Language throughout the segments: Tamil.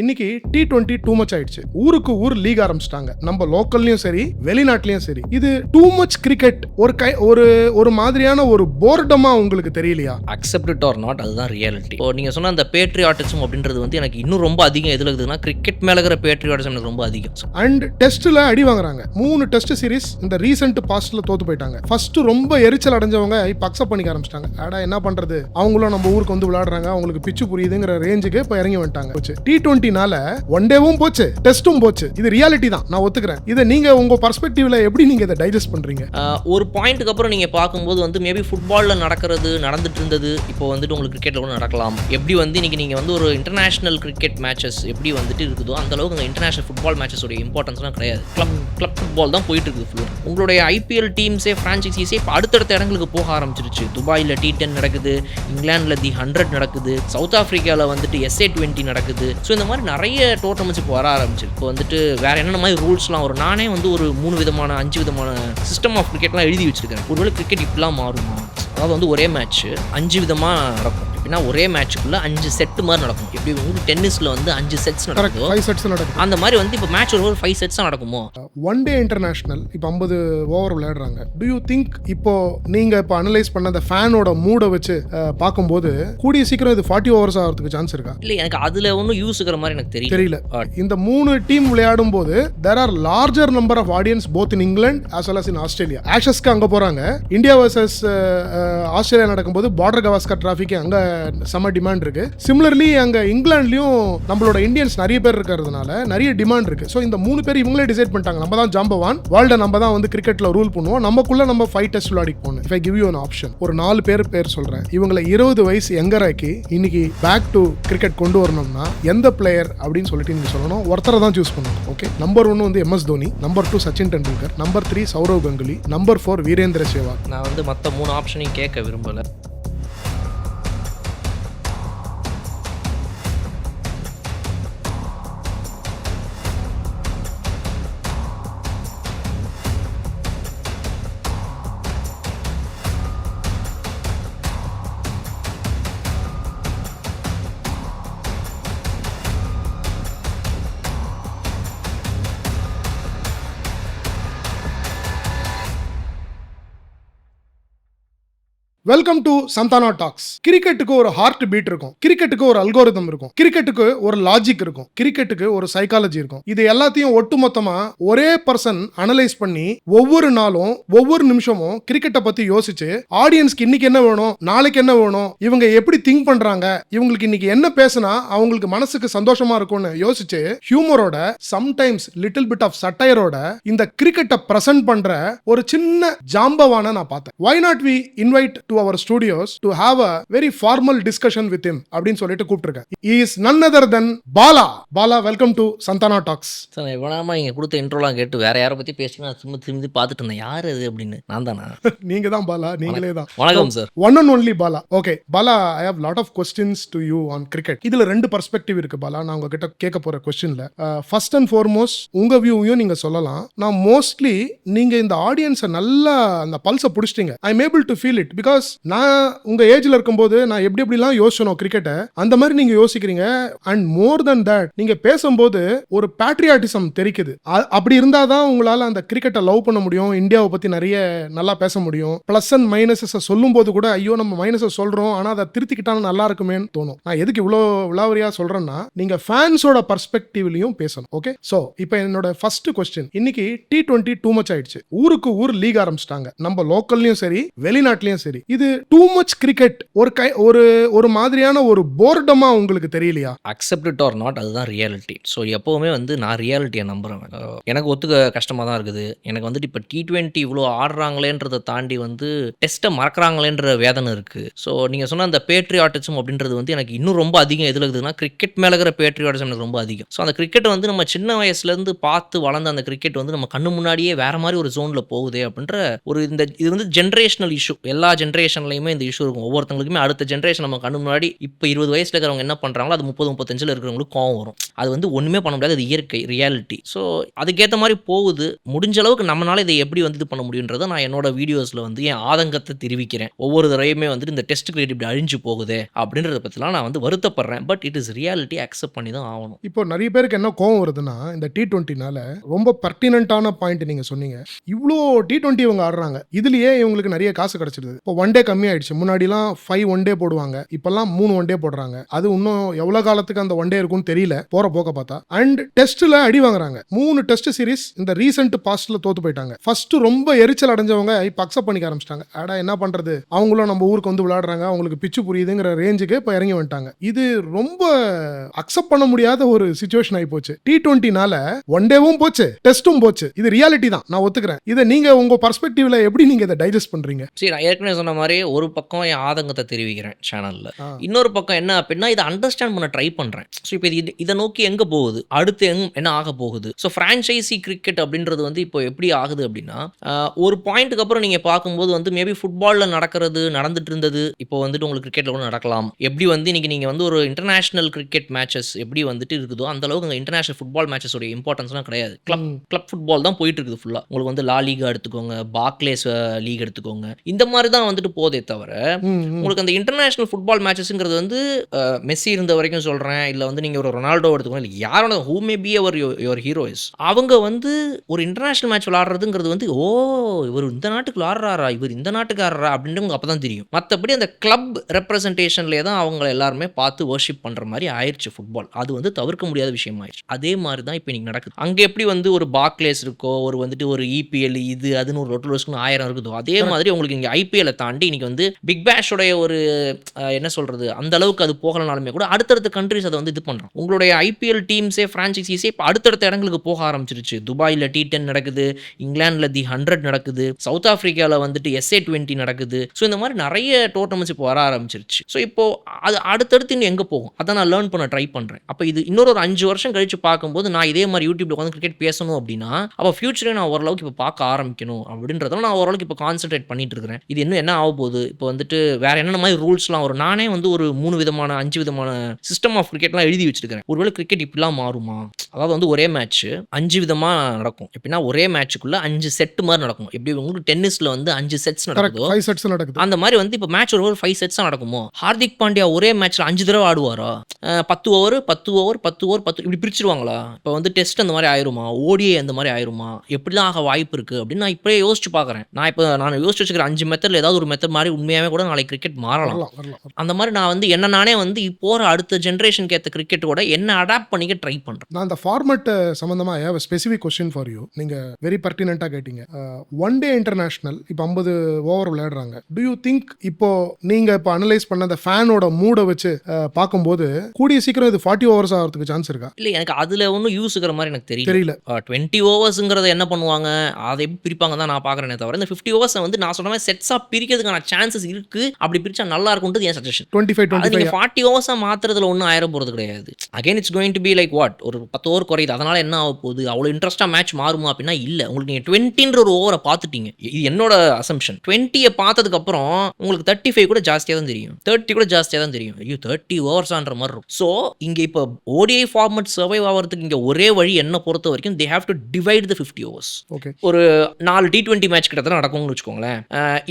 இன்னைக்கு T20 டூ மச் ஆயிடுச்சு. ஊருக்கு ஊர் லீக் ஆரம்பிச்சிட்டாங்க. நம்ம லோக்கல்லையும் சரி வெளிநாட்டிலையும் சரி. இது டூ மச் கிரிக்கெட் ஒரு மாதிரியான ஒரு போர்டமா உங்களுக்கு தெரியலையா? அக்செப்ட் இட் ஆர் நாட், அதுதான் ரியாலிட்டி. இப்போ நீங்க சொன்ன அந்த பேட்ரியாட்டிசம் அப்படின்றது வந்து எனக்கு இன்னும் ரொம்ப அதிகம். எதுல இருக்குதுன்னா கிரிக்கெட் மேல இருக்கிற பேட்ரியாட்டிசம் எனக்கு ரொம்ப அதிகம். அண்ட் டெஸ்ட்ல அடி வாங்குறாங்க. 3 டெஸ்ட் சீரிஸ் இந்த ரீசெண்ட் பாஸ்ட்ல தோத்து போயிட்டாங்க. ஃபர்ஸ்ட் ரொம்ப எரிச்சல் அடைஞ்சவங்க இப்ப அக்செப்ட் பண்ணிக்க ஆரம்பிச்சிட்டாங்க. அடா என்ன பண்றது, அவங்களும் நம்ம ஊருக்கு வந்து விளையாடுறாங்க, அவங்களுக்கு பிச்சு புரியுதுங்கிற ரேஞ்சுக்கு இப்ப இறங்கி வந்துட்டாங்க. T20 ஒன் டேவும் போச்சு, டெஸ்டும் போச்சு. இது ரியாலிட்டி தான், நான் ஒத்துக்கிறேன். இதை நீங்க உங்க பர்ஸ்பெக்டிவ்ல எப்படி நீங்க இதை டைஜஸ்ட் பண்றீங்க? ஒரு பாயிண்ட்க்கு அப்புறம் நீங்க பார்க்கும்போது வந்து மேபி ஃபுட்பால்ல நடந்துட்டு இருந்தது இப்போ வந்துட்டு உங்களுக்கு கிரிக்கெட்ல கூட நடக்கலாம். எப்படி வந்து இன்னைக்கு நீங்க வந்து ஒரு இன்டர்நேஷனல் கிரிக்கெட் மேட்சஸ் எப்படி வந்துட்டு இருக்குதோ அந்த அளவுக்கு இன்டர்நேஷனல் ஃபுட்பால் மேட்சஸோட இம்பார்ட்டன்ஸ்லாம் கிடையாது. கிளப் ஃபுட்பால் தான் போயிட்டு இருக்குது ஃபுல்லா. உங்களுடைய ஐபிஎல் டீம்ஸே ஃப்ரான்ச்சைசிஸே இப்போ அடுத்தடுத்த இடங்களுக்கு போக ஆரம்பிச்சிருச்சு. துபாயில் T10 நடக்குது, இங்கிலாந்துல தி 100 நடக்குது, சவுத் ஆப்பிரிக்காவில் வந்துட்டு SA20 நடக்குது. ஸோ இந்த மாதிரி நிறைய டோர்னமெண்ட்ஸ் இப்போ வர ஆரம்பிச்சு. இப்போ வந்துட்டு வேற என்னென்ன மாதிரி ரூல்ஸ்லாம் வரும். நானே வந்து ஒரு 3 விதமான 5 விதமான சிஸ்டம் ஆஃப் கிரிக்கெட்லாம் எழுதி வச்சிருக்கேன். ஒருவேளை கிரிக்கெட் இப்படிலாம் மாறுமா, அதாவது வந்து ஒரே மேட்ச் 5 விதமாக நடக்கும். எப்படின்னா ஒரே மேட்சுக்குள்ள 5 செட் மாதிரி நடக்கும். எப்படி உங்களுக்கு டென்னிஸ்ல வந்து 5 செட்ஸ் நடக்கும், 5 செட்ஸ் நடக்கும். அந்த மாதிரி வந்து இப்போ மேட்ச் ஒரு 5 செட்ஸ் நடக்குமோ. ஒன் டே இன்டர்நேஷனல் இப்போ 50 ஓவர் விளையாடுறாங்க. டு யூ திங்க் இப்போ நீங்க இப்போ அனலைஸ் பண்ண அந்த ஃபேனோட மூட வச்சு பார்க்கும்போது கூடிய சீக்கிரம் இது 40 ஓவர்ஸ் ஆகிறதுக்கு சான்ஸ் இருக்கா? இல்லை, எனக்கு அதுல ஒன்றும் யூஸ் இருக்கிற மாதிரி எனக்கு தெரியல. இந்த 3 டீம் விளையாடும் போது there are larger number of audience both in England as well as in Australia. ஆஷஸ்க்கு அங்க போறாங்க. இந்தியா வர்சஸ் ஆஸ்திரேலியா நடக்கும்போது பார்டர் கவாஸ்கர் டிராஃபிக்கு அங்க செம டிமாண்ட் இருக்கு. சிமிலர்லி அங்க இங்கிலாந்துலயும் நம்மளோட இந்தியன்ஸ் நிறைய பேர் இருக்கிறதுனால நிறைய டிமாண்ட் இருக்கு. ஸோ இந்த 3 பேர் இவங்களே டிசைட் பண்ணிட்டாங்க, நம்ம தான் ஜாம்பவான், வேர்ல்ட நம்ம தான் வந்து கிரிக்கெட்ல ரூல் பண்ணுவோம், நமக்குள்ள நம்ம 5 டெஸ்ட் விளையாடி போகணும். If I give you an option, ஒரு 4 பேர் சொல்றேன், இவங்களை 20 வயசு எங்கராக்கி இன்னைக்கு பேக் டு கிரிக்கெட் கொண்டு வரணும்னா எந்த பிளேயர் அப்படின்னு சொல்லிட்டு நீங்க சொல்லணும். ஒருத்தரை தான் சூஸ் பண்ணணும். ஓகே, நம்பர் 1 வந்து MS Dhoni, number 2 Sachin Tendulkar, number 3 Sourav Ganguly, number 4 Virender Sehwag. நான் வந்து மற்ற 3 ஆப்ஷனையும் கேட்க விரும்பல. Welcome to Santhana talks. கிரிக்கெட்டுக்கு ஒரு ஹார்ட் பீட் இருக்கும், கிரிக்கெட்டுக்கு ஒரு அல்கோரிதம் இருக்கும், கிரிக்கெட்டுக்கு ஒரு லாஜிக் இருக்கும், கிரிக்கெட்டுக்கு ஒரு சைக்காலஜி இருக்கும். இது எல்லாத்தையும் ஒட்டுமொத்தமா ஒரே பர்சன் அனலைஸ் பண்ணி ஒவ்வொரு நாளும் ஒவ்வொரு நிமிஷமும் கிரிக்கெட்டை பத்தி யோசிச்சு ஆடியன்ஸ்க்கு இன்னைக்கு என்ன வேணும், நாளைக்கு என்ன வேணும், இவங்க எப்படி திங்க் பண்றாங்க, இவங்களுக்கு இன்னைக்கு என்ன பேசினா அவங்களுக்கு மனசுக்கு சந்தோஷமா இருக்கும்னு யோசிச்சு ஹியூமரோட சம்டைம்ஸ் லிட்டில் பிட் ஆஃப் சட்டையரோட இந்த கிரிக்கெட்டை பிரசன்ட் பண்ற ஒரு சின்ன ஜாம்பவான நான் பார்த்தேன். Why not we invite to our studios to have a very formal discussion with him அப்படினு சொல்லிட்டு கூப்பிட்டிருக்கேன். He is none other than Bala. Bala, welcome to Santana Talks. Sir, எவ்வளவு இங்க கொடுத்த இன்ட்ரோலாம் கேட்டு வேற யாரை பத்தி பேசினா சும்மா திரும்பி பார்த்துட்டு இருந்தேன், யாரு அது அப்படின்னு. நான் தானா? நீங்க தான் பாலா, நீங்களே தான். வணக்கம் sir. One and only Bala. Okay, Bala, I have lot of questions to you on cricket. இதுல 2 perspective இருக்கு பாலா. நான் உங்ககிட்ட கேட்க போற क्वेश्चनல first and foremost உங்க வியூவையும் நீங்க சொல்லலாம். நான் மோஸ்ட்லி நீங்க இந்த ஆடியன்ஸை நல்லா அந்த பல்ஸை பிடிச்சிட்டீங்க. I am able to feel it because நான் உங்க ஏஜ்ல இருக்கும்போது நான் எப்படிலாம் யோசிச்சனோ கிரிக்கெட்டை, அந்த மாதிரி நீங்க யோசிக்கிறீங்க. அண்ட் மோர் தென் தட், நீங்க பேசும்போது ஒரு பேட்ரியாட்டிசம் தெரிக்குது. அப்படி இருந்தாதான் உங்களால அந்த கிரிக்கெட்டை லவ் பண்ண முடியும், இந்தியாவை பத்தி நிறைய நல்லா பேச முடியும். பிளஸ் அண்ட் மைனஸஸ் சொல்லும் போது கூட ஐயோ நம்ம மைனஸஸ் சொல்றோம், ஆனா அதை திருத்திக்கிட்டா நல்லா இருக்குமேன்னு தோணும். நான் எதுக்கு இவ்வளோ விளாவரியா சொல்றேன்னா, நீங்க ஃபேன்ஸோட பர்ஸ்பெக்டிவ்லயும் பேசணும். ஓகே, சோ இப்போ என்னோட ஃபர்ஸ்ட் क्वेश्चन, இன்னைக்கு T20 டூ மச் ஆயிடுச்சு. ஊருக்கு ஊர் லீக் ஆரம்பிச்சிட்டாங்க. நம்ம லோக்கல்லையும் சரி வெளிநாட்டிலையும் சரி. இது டூ மச் கிரிக்கெட் ஒரு மாதிரியான ஒரு போர்டமா உங்களுக்கு தெரியலையா? அக்செப்ட் இட் ஆர் நாட், அதுதான் ரியாலிட்டி. ஸோ எப்போவுமே வந்து நான் ரியாலிட்டியை நம்புறேன். எனக்கு ஒத்துக்க கஷ்டமாக தான் இருக்குது. எனக்கு வந்துட்டு இப்போ T20 இவ்வளோ ஆடுறாங்களேன்றதை தாண்டி வந்து டெஸ்ட்டை மறக்கிறாங்களேன்ற வேதனை இருக்குது. ஸோ நீங்கள் சொன்ன அந்த பேட்ரியாட்டிசம் அப்படின்றது வந்து எனக்கு இன்னும் ரொம்ப அதிகம். எதில் இருக்குதுன்னா கிரிக்கெட் மேலே இருக்கிற பேட்ரியாட்டிசம் எனக்கு ரொம்ப அதிகம். ஸோ அந்த கிரிக்கெட்டை வந்து நம்ம சின்ன வயசுலேருந்து பார்த்து வளர்ந்த அந்த கிரிக்கெட் வந்து நம்ம கண்ணு முன்னாடியே வேற மாதிரி ஒரு ஜோனில் போகுதே அப்படின்ற ஒரு இது வந்து ஜென்ரேஷனல் இஷ்யூ. எல்லா ஜென்ரேஷன் ஜென்ரேஷன்லையுமே இந்த இஷ்யூ இருக்கும். ஒவ்வொருத்தங்களுக்குமே அடுத்த ஜென்ரேஷன் நம்ம கண்ணு முன்னாடி இப்போ 20 வயசுல இருக்கிறவங்க என்ன பண்ணுறாங்களோ அது 30-35 இருக்கிறவங்களுக்கு கோவம் வரும். அது வந்து ஒன்றுமே பண்ண முடியாது, அது இயற்கை ரியாலிட்டி. ஸோ அதுக்கேற்ற மாதிரி போகுது. முடிஞ்ச அளவுக்கு நம்மளால இதை எப்படி வந்து இது பண்ண முடியுன்றதை நான் என்னோட வீடியோஸில் வந்து என் ஆதங்கத்தை தெரிவிக்கிறேன். ஒவ்வொரு தடவையுமே வந்துட்டு இந்த டெஸ்ட் கிரிக்கெட் இப்படி அழிஞ்சு போகுது அப்படின்றத பற்றிலாம் நான் வந்து வருத்தப்படுறேன். But it is reality, accept பண்ணி தான் ஆகணும். இப்போ நிறைய பேருக்கு என்ன கோவம் வருதுன்னா இந்த T20னால ரொம்ப பர்டினண்டான பாயிண்ட் நீங்க சொன்னீங்க. இவ்வளோ T20 இவங்க ஆடுறாங்க, இதுலயே இவங்களுக்கு நிறைய காசு கிடைச்சிருது. இப்போ ஒன் டே கம்மி ஆயிடுச்சு. முன்னாடிலாம் 5 ஒன் டே போடுவாங்க, இப்பெல்லாம் 3 ஒன் டே போடுறாங்க. அது இன்னும் எவ்வளவு காலத்துக்கு அந்த ஒன் டே இருக்கும்னு தெரியல போற போக்க பார்த்தா. அண்ட் டெஸ்ட்ல அடி வாங்குறாங்க. 3 டெஸ்ட் சீரிஸ் இந்த ரீசெண்ட் பாஸ்ட்ல தோத்து போயிட்டாங்க. ஃபர்ஸ்ட் ரொம்ப எரிச்சல் அடைஞ்சவங்க இப்ப அக்செப்ட் பண்ணிக்க ஆரம்பிச்சிட்டாங்க. அடா என்ன பண்றது, அவங்களும் நம்ம ஊருக்கு வந்து விளையாடுறாங்க, அவங்களுக்கு பிச்சு புரியுதுங்கிற ரேஞ்சுக்கு இப்ப இறங்கி வந்துட்டாங்க. இது ரொம்ப அக்செப்ட் பண்ண முடியாத ஒரு சிச்சுவேஷன் ஆகி போச்சு. T20னால ஒன் டேவும் போச்சு, டெஸ்டும் போச்சு. இது ரியாலிட்டி தான், நான் ஒத்துக்கிறேன். இதை நீங்க உங்க பர்ஸ்பெக்டிவ்ல எப்படி நீங்க இதை டைஜஸ்ட் பண்றீங்க? சரி, நான் ஏற்கனவே சொன்ன மாதிரி ஒரு பக்கம் என் ஆதங்கத்தை தெரிவிக்கிறேன் சேனல்ல, இன்னொரு பக்கம் என்ன அப்படின்னா இதை அண்டர்ஸ்டாண்ட் பண்ண ட்ரை பண்றேன். ஸோ இப்போ இதை நோக்கி எங்க போகுது, அடுத்து என்ன ஆக போகுது. ஸோ ஃப்ரான்ச்சைசி கிரிக்கெட் அப்படின்றது வந்து இப்போ எப்படி ஆகுது அப்படின்னா ஒரு பாயிண்ட்டுக்கு அப்புறம் நீங்க பார்க்கும்போது வந்து மேபி ஃபுட்பால்ல நடந்துட்டு இருந்தது இப்போ வந்துட்டு உங்களுக்கு கிரிக்கெட்ல கூட நடக்கலாம். எப்படி வந்து இன்னைக்கு நீங்க வந்து ஒரு இன்டர்நேஷனல் கிரிக்கெட் மேட்சஸ் எப்படி வந்துட்டு இருக்குதோ அந்த அளவுக்கு அங்கே இன்டர்நேஷனல் ஃபுட்பால் மேட்சஸோட இம்பார்ட்டன்ஸ்லாம் கிடையாது. கிளப் ஃபுட்பால் தான் போயிட்டு இருக்குது ஃபுல்லா. உங்களுக்கு வந்து லா லீகா எடுத்துக்கோங்க, பார்க்லேஸ் லீக் எடுத்துக்கோங்க, இந்த மாதிரி தான் வந்துட்டு போதே தவிர உங்களுக்கு அந்த இன்டர்நேஷனல் ஃபுட்பால் மேட்சஸ்ங்கிறது வந்து மெஸ்ஸி இருந்த வரைக்கும் சொல்றேன், இல்ல வந்து நீங்க ஒரு ரொனால்டோ எடுத்துக்கோங்க, இல்லை யாரோட who may be our your heroes, அவங்க வந்து ஒரு இன்டர்நேஷனல் மேட்ச் விளாடுறதுங்கிறது வந்து ஓ இவர் இந்த நாட்டுக்கு விளாடுறாரா, இவர் இந்த நாட்டுக்கு ஆடுறா அப்படின்னு அப்பதான் தெரியும். மற்றபடி அந்த கிளப் ரெப்ரசன்டேஷன்லேயே தான் அவங்க எல்லாருமே பார்த்து வர்ஷிப் பண்ற மாதிரி ஆயிடுச்சு ஃபுட்பால். அது வந்து தவிர்க்க முடியாத விஷயம் ஆயிடுச்சு. அதே மாதிரி தான் இப்போ இன்னைக்கு நடக்குது. அங்கே எப்படி வந்து ஒரு பார்க்லேஸ் இருக்கோ, ஒரு வந்துட்டு ஒரு இபிஎல் இது அதுன்னு ஒரு ரொட்டோஸ்க்கு 1000 இருக்குதோ, அதே மாதிரி உங்களுக்கு இங்கே ஐபிஎல் தாண்டி இன்னைக்கு வந்து பிக் பேஷோடைய ஒரு என்ன சொல்றது அந்த அளவுக்கு அது போகலனாலுமே கூட அடுத்தடுத்த கண்ட்ரிஸ் அதை வந்து இது பண்றோம். உங்களுடைய ஐபிஎல் டீம்ஸே ஃப்ரான்ச்சைசிஸே இப்போ அடுத்தடுத்த இடங்களுக்கு போக ஆரம்பிச்சிருச்சு. துபாயில் T10 நடக்குது, இங்கிலாந்துல தி 100 நடக்குது, சவுத் ஆப்பிரிக்காவில் வந்துட்டு SA20 நடக்குது. ஸோ இந்த மாதிரி நிறைய டோர்னமெண்ட்ஸ் இப்போ வர ஆரம்பிச்சிருச்சு. ஸோ இப்போ அது அடுத்தடுத்து இன்னும் எங்கே போகும் அதை நான் லேர்ன் பண்ண ட்ரை பண்ணுறேன். அப்போ இது இன்னொரு 5 வருஷம் கழிச்சு பார்க்கும்போது நான் இதே மாதிரி யூடியூப்ல உட்காந்து கிரிக்கெட் பேசணும் அப்படின்னா அப்போ ஃபியூச்சரே நான் ஓரளவுக்கு இப்போ பார்க்க ஆரம்பிக்கணும் அப்படின்றத நான் ஓரளவுக்கு இப்போ கான்சென்ட்ரேட் பண்ணிட்டு இருக்கிறேன். இது இன்னும் என்ன ஆக போகுது, இப்போ வந்துட்டு வேற என்னென்ன மாதிரி ரூல்ஸ்லாம் வரும். நானே வந்து ஒரு 3 விதமான 5 விதமான சிஸ்டம் ஆஃப் கிரிக்கெட்லாம் எழுதி வச்சிருக்கிறேன். ஒருவேளை கிரிக்கெட் இப்படிலாம் மாறுமா, அதாவது வந்து ஒரே மேட்ச் 5 விதமா நடக்கும். எப்படின்னா ஒரே மேட்சுக்குள்ள 5 செட் மாதிரி நடக்கும். எப்படி உங்களுக்கு டென்னிஸ்ல வந்து 5 செட்ஸ் நடக்குதோ 5 செட்ஸ் நடக்குது, அந்த மாதிரி வந்து இப்போ மேட்ச் ஒரு 5 செட்ஸா நடக்குமோ. ஹார்திக் பாண்டியா ஒரே மேட்ச்ல 5 தடவை ஆடுவாரா, 10 ஓவர் 10 ஓவர் 10 ஓவர் 10 இப்படி பிரிச்சிருவாங்களா? இப்போ வந்து டெஸ்ட் அந்த மாதிரி ஆயிருமா, ஓடிஐ அந்த மாதிரி ஆயிருமா, எப்படிலாம் ஆக வாய்ப்பு இருக்கு அப்படின்னு நான் இப்பயே யோசிச்சு பார்க்குறேன். நான் யோசிச்சு வச்சுக்கிற 5 மெத்தட்ல ஏதாவது ஒரு மெத்தட் மாதிரி உண்மையாவே கூட நாளைக்கு கிரிக்கெட் மாறலாம். அந்த மாதிரி நான் வந்து நானே வந்து போற அடுத்த ஜென்ரேஷனுக்கு ஏற்ற கிரிக்கெட்டோட என்ன அடாப்ட் பண்ணிக்க ட்ரை பண்றேன். நான் அந்த ஃபார்மட் சம்பந்தமா I have a specific question for you. நீங்க வெரி பர்டினென்ட்டா கேட்டீங்க. ஒன் டே இன்டர்நேஷனல் இப்போ 50 ஓவர் விளையாடுறாங்க. டு யூ திங்க் இப்போ நீங்க இப்போ அனலைஸ் பண்ண அந்த ஃபேனோட மூடை வச்சு பார்க்கும்போது கூடிய சீக்கிரம் இது 40 ஓவர்ஸ் ஆகிறதுக்கு சான்ஸ் இருக்கா? இல்லை, எனக்கு அதுல ஒன்றும் யூஸ் இருக்கிற மாதிரி எனக்கு தெரியல. 20 ஓவர்ஸுங்கிறத என்ன பண்ணுவாங்க, அதை எப்படி பிரிப்பாங்க தான் நான் பார்க்குறேனே தவிர இந்த 50 ஓவர்ஸை வந்து நான் சொன்ன மாதிரி செட்ஸாக பிரிக்கிறதுக்கான சான்சஸ் இருக்கு. அப்படி பிரிச்சா நல்லா இருக்கும்ன்றது என் சஜஷன். 25 40 ஓவர்ஸாக மாத்துறதுல ஒன்றும் ஆயிரம் போகிறது கிடையாது. Again it's going to be like what, ஒரு 10 ஓவர் குறையுது, அதனால என்ன ஆக போகுது, அவ்வளோ இன்ட்ரெஸ்டாக மேட்ச் மாறுமா அப்படின்னா இல்லை. உங்களுக்கு நீங்கள் 20ன்ற ஒரு ஓவரை பார்த்துட்டீங்க, இது என்னோட அசம்ஷன். 20 பார்த்ததுக்கு அப்புறம் உங்களுக்கு 35 கூட ஜாஸ்தியாக தான் தெரியும், 30 கூட ஜாஸ்தியாக தான் தெரியும். ஐயோ 30 ஓவர்ஸான்ற மாதிரி இருக்கும். ஸோ இங்கே இப்போ ஓடிஐ ஃபார்மட் சர்வைவ் ஆகிறதுக்கு இங்கே ஒரே வழி என்ன பொறுத்த வரைக்கும் தே have to divide the 50 overs. Okay, ஒரு 4 T20 மேட்ச் கிட்டத்தட்ட நடக்கும்னு வச்சுக்கோங்களேன்.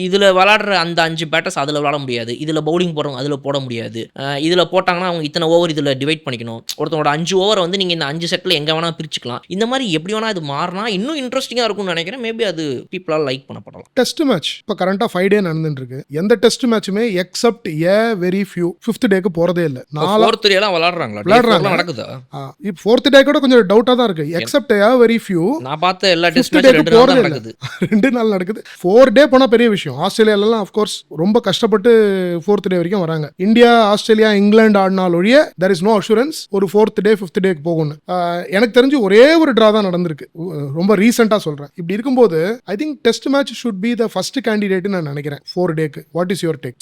இதில் விளாடுற அந்த 5 பேட்டர்ஸ் அதில் விளாட முடியாது, இதில் பவுலிங் போடுறவங்க அதில் போட முடியாது. இதில் போட்டாங்கன்னா அவங்க இத்தனை ஓவர் இதில் டிவைட் பண்ணிக்கணும். ஒருத்தவங்களோட 5 ஓவரை வந்து நீங்கள் இந்த 5 செட்டில் எங்கே வேணால் பிரிச்சுக்கலாம். இந்த மாதிரி எப்படி வேணால் இது மாறினா இன்னும் இன்ட்ரெஸ்டிங்காக இருக்கும்னு நினைக்கிறேன். மேபி அது பீப்புளால் லைக் பண்ணப்படலாம். டெஸ்ட் மேட்ச் இப்போ கரண்டாக 5 டே நடந்துட்டு இருக்கு. எந்த டெஸ்ட் மேட்சுமே எக்ஸப்ட் வெரி ஃபியூ 5th டேக்கு போறதே இல்லை. 4th டே எல்லாம் விளாடுறாங்க நடக்குதா? இப்போ 4th டே கூட கொஞ்சம் டவுட்டாக தான் இருக்கு. எக்ஸப்ட் வெரி ஃபியூ நான் பார்த்த எல்லா டெஸ்ட் மேட்ச் நடக்குது, 2 நாள் நடக்குது. 4 டே போனால் பெரிய விஷயம். ஆஸ்திரேலியாலாம் ஆஃப்கோர்ஸ் ரொம்ப கஷ்டப்பட்டு 4th டே வரைக்கும் வராங்க. இந்தியா ஆஸ்திரேலியா இங்கிலாந்து ஆடினால் ஒழிய there is no assurance ஒரு 4th டே 5th டேக்கு போகணும். எனக்கு தெரிஞ்சு ஒரே ஒரு டிரா தான் நடந்திருக்கு, ரொம்ப ரீசெண்டாக சொல்கிறேன். இப்படி இருக்கும்போது I think test match should be the first கேண்டிடேட்னு நான் நினைக்கிறேன் 4 டேக்கு. What is your take?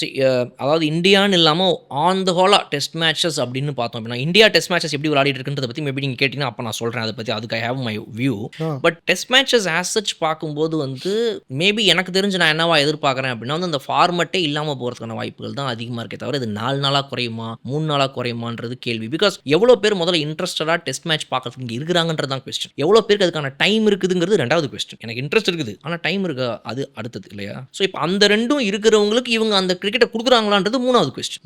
அதாவது இந்தியான்னு இல்லாமல் ஆன் த ஹோலா டெஸ்ட் மேட்சஸ் அப்படின்னு பார்த்தோம் அப்படின்னா இந்தியா டெஸ்ட் மேட்சஸ் எப்படி விளையாடிட்டு இருக்குன்றத பற்றி மேபி நீங்கள் கேட்டிங்கன்னா அப்போ நான் சொல்கிறேன் அதை பற்றி. அதுக்கு I have my view. But test matches as such பார்க்கும்போது வந்து மேபி எனக்கு தெரிஞ்சு நான் என்னவா எதிர்பார்க்குறேன் அப்படின்னா வந்து அந்த ஃபார்மட்டே இல்லாமல் போகிறதுக்கான வாய்ப்புகள் தான் அதிகமாக இருக்கே தவிர இது 4 நாளாக குறையுமா 3 நாளாக குறையுமான்றது கேள்வி. பிகாஸ் எவ்வளோ பேர் முதல்ல இன்ட்ரெஸ்டடாக டெஸ்ட் மேட்ச் பார்க்கறதுக்கு இங்கே இருக்கிறாங்கன்றது தான் கொஸ்டின். எவ்வளோ பேருக்கு அதுக்கான டைம் இருக்குதுங்கிறது ரெண்டாவது கொஸ்டின். எனக்கு இன்ட்ரெஸ்ட் இருக்குது ஆனால் டைம் இருக்கா அது அடுத்தது இல்லையா? ஸோ இப்போ அந்த ரெண்டும் இருக்கிறவங்களுக்கு இவங்க அந்த கிரிக்கெட்டை கொடுக்குறாங்களான்றது மூணாவது கொஸ்டின்.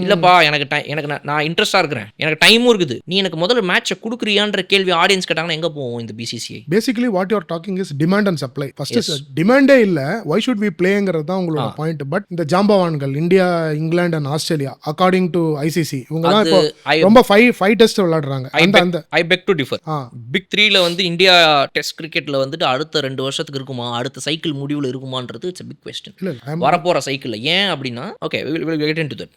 இல்லப்பா எனக்கு நான் இன்ட்ரெஸ்டா இருக்கிறேன், எனக்கு டைமும் இருக்குது, நீ எனக்கு முதல்ல மேட்சை கொடுக்குறியான்ற கேள்வி ஆடியன்ஸ் கேட்டாங்கன்னா எங்க போவோம் இந்த BCCI? Basically what you are talking is demand and supply. First டிமாண்டே இல்ல, வை ஷுட் வி பிளேங்கிறது தான் உங்களோட பாயிண்ட். பட் இந்த ஜாம்பவான்கள் India, England and Australia according to ICC இவங்க தான் இப்போ ரொம்ப 5 டெஸ்ட் விளையாடுறாங்க. I beg to differ. Big 3ல வந்து இந்தியா டெஸ்ட் கிரிக்கெட்ல வந்துட்டு அடுத்த 2 வருஷத்துக்கு இருக்குமா, அடுத்த சைக்கிள் முடிவுல இருக்குமான்றது இட்ஸ் a big question. வரப்போற சைக்கிள்ல ஏன் அப்படின்னா okay we will get into that.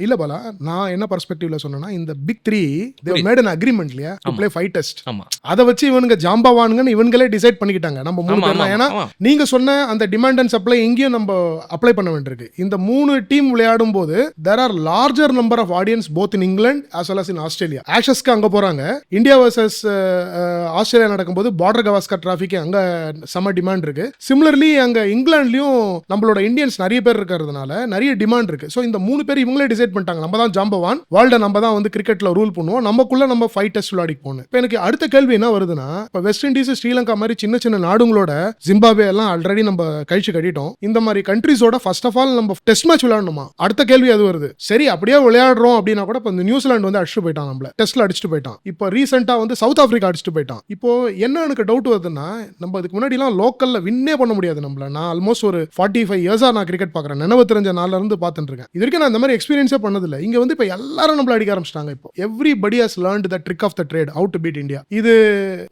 இல்ல பாலா, நான் என்ன பெர்ஸ்பெக்டிவ்ல சொன்னேன்னா இந்த big 3 they made an agreement இல்லையா to play 5 டெஸ்ட். அத வச்சு இவனுங்க ஜாம்பவானுங்கன்னு இவங்களே டிசைட் பண்ணிக்கிட்டாங்க. நம்ம 3 பேர் ஏன்னா நீங்க சொன்ன அந்த டிமாண்ட் அண்ட் சப்ளை எங்கேயும் நம்ம அப்ளை பண்ண வேண்டியிருக்கு. இந்த 3 டீம் விளையாடும் போது there are larger number of audience both in England as well as in Australia. ஆஷஸ்க்கு அங்க போறாங்க. இந்தியா vs ஆஸ்திரேலியா நடக்கும்போது பார்டர் கவாஸ்கர் டிராஃபிக்கு அங்க செம டிமாண்ட் இருக்கு. சிமிலர்லி அங்க இங்கிலாந்துலயும் நம்மளோட இந்தியன்ஸ் நிறைய பேர் இருக்கிறதுனால நிறைய டிமாண்ட் இருக்கு. ஸோ இந்த 3 பேர் இவங்களே டிசைட் பண்ணிட்டாங்க, நம்ம தான் ஜாம்பவான், வேர்ல்ட நம்ம தான் வந்து கிரிக்கெட்ல ரூல் பண்ணுவோம், நமக்குள்ள நம்ம 5 டெஸ்ட் விளையாடி போகணும். இப்போ எனக்கு அடுத்த கேள்வி என்ன வருதுன்னா, இப்போ வெஸ்ட் இண்டீஸ், ஸ்ரீலங்கா மாதிரி சின்ன சின்ன நாடுங்களோட, ஜிம்பாப்வே எல்லாம் ஆல்ரெடி நம்ம கழிச்சு கட்டிட்டோம். இந்த மாதிரி கண்ட்ரிஸோட ஃபர்ஸ்ட் ஆஃப் ஆல் நம்ம டெஸ்ட் மேட்ச் விளையாடணுமா? அடுத்த கேள்வி அது வருது. சரி அப்படியே விளையாடுறோம் அப்படின்னா கூட இப்போ இந்த நியூசிலாந்து வந்து அடிச்சுட்டு போயிட்டான், நம்மள டெஸ்ட்ல அடிச்சுட்டு போயிட்டான். இப்போ ரீசெண்டா வந்து சவுத் ஆப்பிரிக்கா அடிச்சுட்டு போயிட்டான். இப்போ என்ன எனக்கு டவுட் வருதுன்னா, நம்ம இதுக்கு முன்னாடிலாம் லோக்கல்ல வின்னே பண்ண முடியாது நம்மள. நான் ஆல்மோஸ்ட் ஒரு 45 இயர்ஸா நான் கிரிக்கெட் பார்க்குறேன், நினைவு தெரிஞ்ச நாள்ல இருந்து பார்த்துட்டு இருக்கேன். இது வரைக்கும் நான் இந்த மாதிரி எக்ஸ்பீரியன்ஸே பண்ணதில்லை. இங்க வந்து இப்போ எல்லாரும் நம்மள அடிக்க ஆரம்பிச்சிட்டாங்க. இப்போ everybody has learned the trick of the trade, how to beat India. இது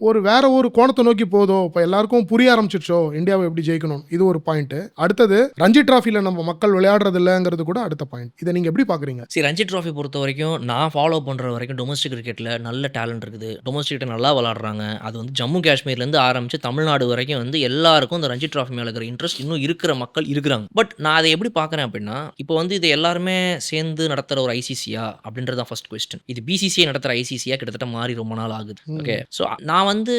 ஒரு வேற ஒரு கோணத்தை நோக்கி போதோ, இப்போ எல்லாருக்கும் புரிய ஆரம்பிச்சிருச்சோ இந்தியாவை எப்படி ஜெயிக்கணும். இது ஒரு பாயிண்ட். அடுத்தது ரஞ்சி டிராஃபில நம்ம மக்கள் விளையாடுறது இல்லைங்கிறது கூட அடுத்த பாயிண்ட். இதை நீங்க எப்படி பாக்குறீங்க? சரி, ரஞ்சி டிராஃபி பொறுத்த வரைக்கும் நான் ஃபாலோ பண்ற வரைக்கும் டொமஸ்டிக் கிரிக்கெட்ல நல்ல டேலண்ட் இருக்குது. டொமஸ்டிக் கிரிக்கெட் நல்லா விளையாடுறாங்க. அது வந்து ஜம்மு காஷ்மீர்ல இருந்து ஆரம்பிச்சு தமிழ்நாடு வரைக்கும் வந்து எல்லாருக்கும் இந்த ரஞ்சி டிராஃபி மேல இருக்கிற இன்ட்ரெஸ்ட் இன்னும் இருக்கிற மக்கள் இருக்கிறாங்க. பட் நான் அதை எப்படி பார்க்குறேன் அப்படின்னா, இப்போ வந்து இது எல்லாருமே சேர்ந்து நடத்துகிற ஒரு ஐசிசியா அப்படின்றதான் ஃபர்ஸ்ட் கொஸ்டின். இது பிசிசிஐ நடத்துகிற ஐசிசியா கிட்டத்தட்ட மாறி ரொம்ப நாள் ஆகுது. ஓகே, ஸோ நான் வந்து